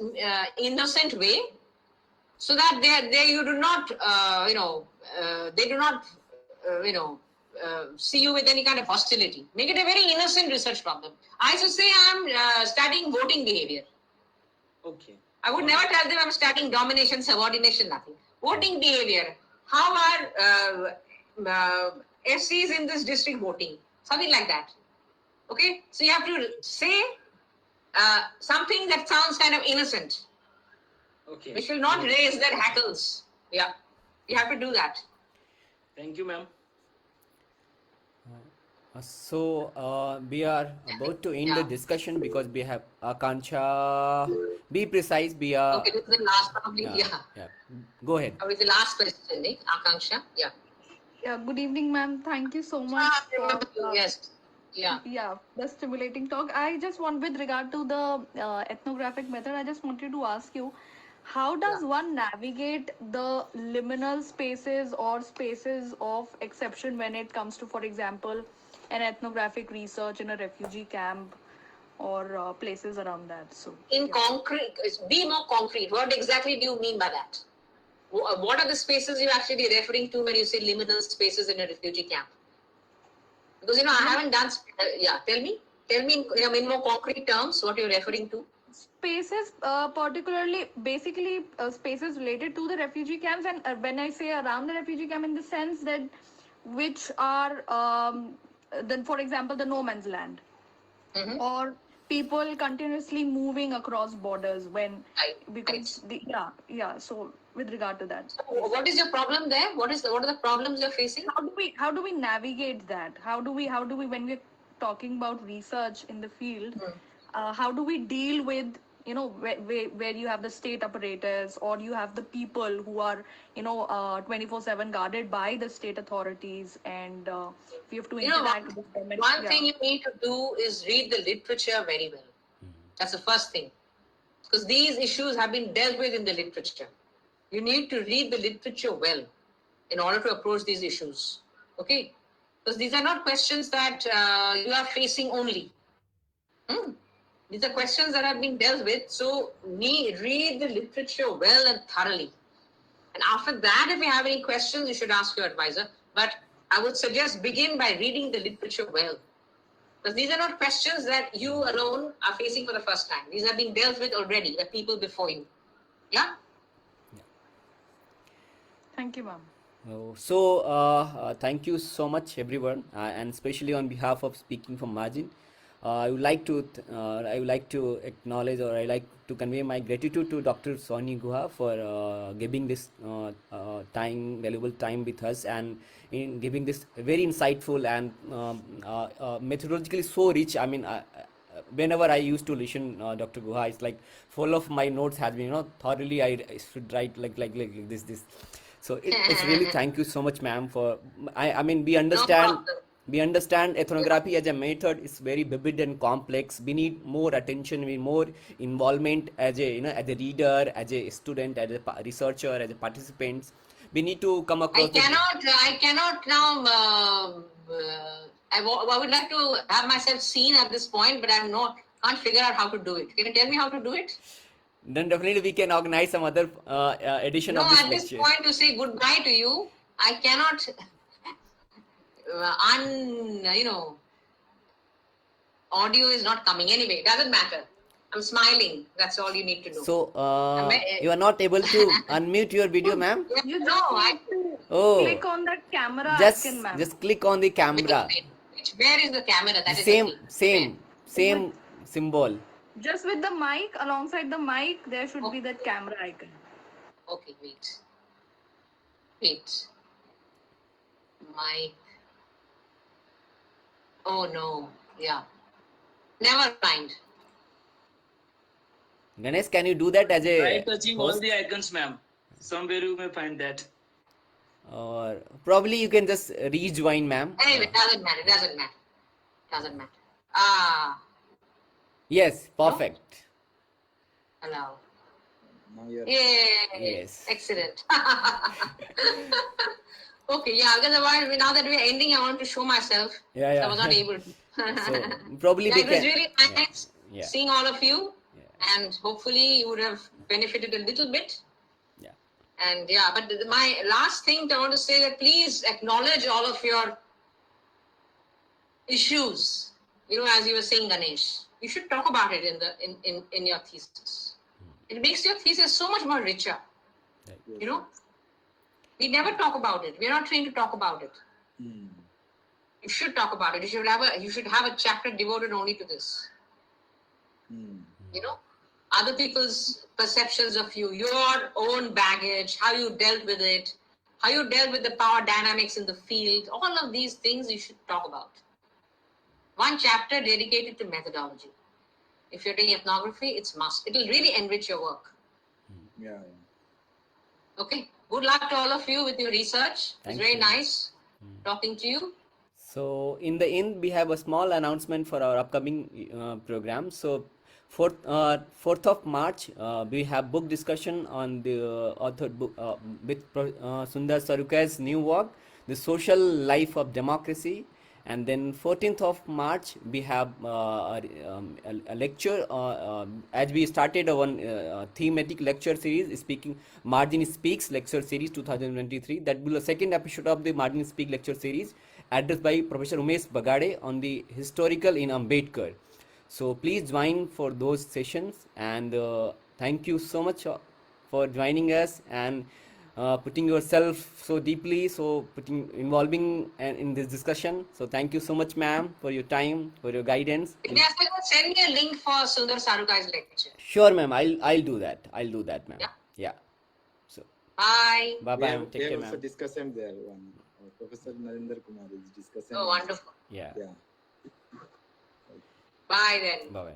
innocent way, so that they you do not, they do not, see you with any kind of hostility. Make it a very innocent research problem. I should say I'm studying voting behavior. Okay. I would never tell them I'm studying domination, subordination, nothing. Voting behavior. How are SCs in this district voting? Something like that. Okay? So you have to say something that sounds kind of innocent. Okay. Which will not raise their hackles. Yeah. You have to do that. Thank you, ma'am. So we are about to end the discussion because we have Akanksha. Be precise. We are. Okay, this is the last probably. Yeah. Go ahead. With the last question, Akanksha. Yeah. Yeah. Good evening, ma'am. Thank you so much for yes. Yeah. Yeah, the stimulating talk. I just want, with regard to the ethnographic method, I just wanted to ask you, how does one navigate the liminal spaces or spaces of exception when it comes to, for example, an ethnographic research in a refugee camp or places around that? So, concrete, be more concrete. What exactly do you mean by that? What are the spaces you're actually referring to when you say liminal spaces in a refugee camp? Because, I haven't done, tell me in more concrete terms what you're referring to. Spaces, particularly, basically spaces related to the refugee camps, and when I say around the refugee camp, in the sense that which are, then, for example, the no man's land, or people continuously moving across borders when because so with regard to that. So what is your problem there? What are the problems you're facing? How do we navigate that? How do we when we're talking about research in the field, how do we deal with where you have the state apparatus, or you have the people who are 24/7 guarded by the state authorities, and we have to interact with them. One thing you need to do is read the literature very well. That's the first thing, because these issues have been dealt with in the literature. You need to read the literature well in order to approach these issues. Okay, because these are not questions that you are facing only. These are questions that have been dealt with, so read the literature well and thoroughly. And after that, if you have any questions, you should ask your advisor. But I would suggest begin by reading the literature well. Because these are not questions that you alone are facing for the first time. These are being dealt with already by people before you. Yeah? Thank you, ma'am. So thank you so much, everyone, and especially on behalf of Speaking from Margin. I would like to acknowledge, or I like to convey my gratitude to Dr. Sohini Guha for giving this valuable time with us, and in giving this very insightful and methodologically so rich. I mean, whenever I used to listen Dr. Guha, it's like full of my notes has been, thoroughly I should write like this. So it's really, thank you so much, ma'am, for I mean, we No understand. problem. We understand ethnography as a method is very vivid and complex. We need more attention, we need more involvement as a as a reader, as a student, as a researcher, as a participant. We need to come across. I cannot now. I would like to have myself seen at this point, but can't figure out how to do it. Can you tell me how to do it? Then definitely we can organize some other edition No, of this at this lecture. point to say goodbye to you, I cannot. Audio is not coming anyway. Doesn't matter. I'm smiling. That's all you need to know. So you are not able to unmute your video, ma'am? You No, I. Oh, click on that camera just icon, ma'am. just click on the camera. Where is the camera? That is Same the same symbol. Just with the mic, alongside the mic, there should be that camera icon. Okay, wait. Mic. Oh no. Yeah. Never mind. Ganesh, can you do that as a Try touching all host? the icons, ma'am. Somewhere you may find that. Or probably you can just rejoin, ma'am. Anyway, doesn't matter. Ah, Yes, perfect. allow. Now you're Yay. Yes. Excellent. Okay, yeah, because now that we're ending, I want to show myself. Yeah, So yeah. I was not able to. So probably Yeah, they it was can. really nice Yeah. seeing all of you, Yeah. and hopefully you would have benefited a little bit. Yeah. And yeah, but my last thing I want to say that please acknowledge all of your issues. As you were saying, Ganesh, you should talk about it in your thesis. It makes your thesis so much more richer. Right. We never talk about it. We're not trained to talk about it. You should talk about it. You should have a chapter devoted only to this. Other people's perceptions of you, your own baggage, how you dealt with it, how you dealt with the power dynamics in the field, all of these things you should talk about. One chapter dedicated to methodology. If you're doing ethnography, it's must. It will really enrich your work. yeah. Okay. Good luck to all of you with your research. Thank It's very you. nice talking to you. So in the end, we have a small announcement for our upcoming program. So 4th of March, we have book discussion on the author book with Sundar Sarukai's new work, The Social Life of Democracy. And then 14th of March, we have a lecture, as we started one thematic lecture series, Margin Speaks lecture series 2023. That will be the second episode of the Margin Speak lecture series, addressed by Professor Umesh Bagade on the historical in Ambedkar. So please join for those sessions, and thank you so much for joining us and putting yourself so deeply, involving in this discussion. So thank you so much, ma'am, for your time, for your guidance. Send me a link for Sundar Sarukai's lecture. Sure, ma'am. I'll do that. Ma'am. Yeah. Yeah. So Bye. bye We bye. have, Take care, also ma'am. discussed there. Professor Narendra Kumar is discussing. Oh, wonderful. Yeah. Yeah. Bye then. Bye bye.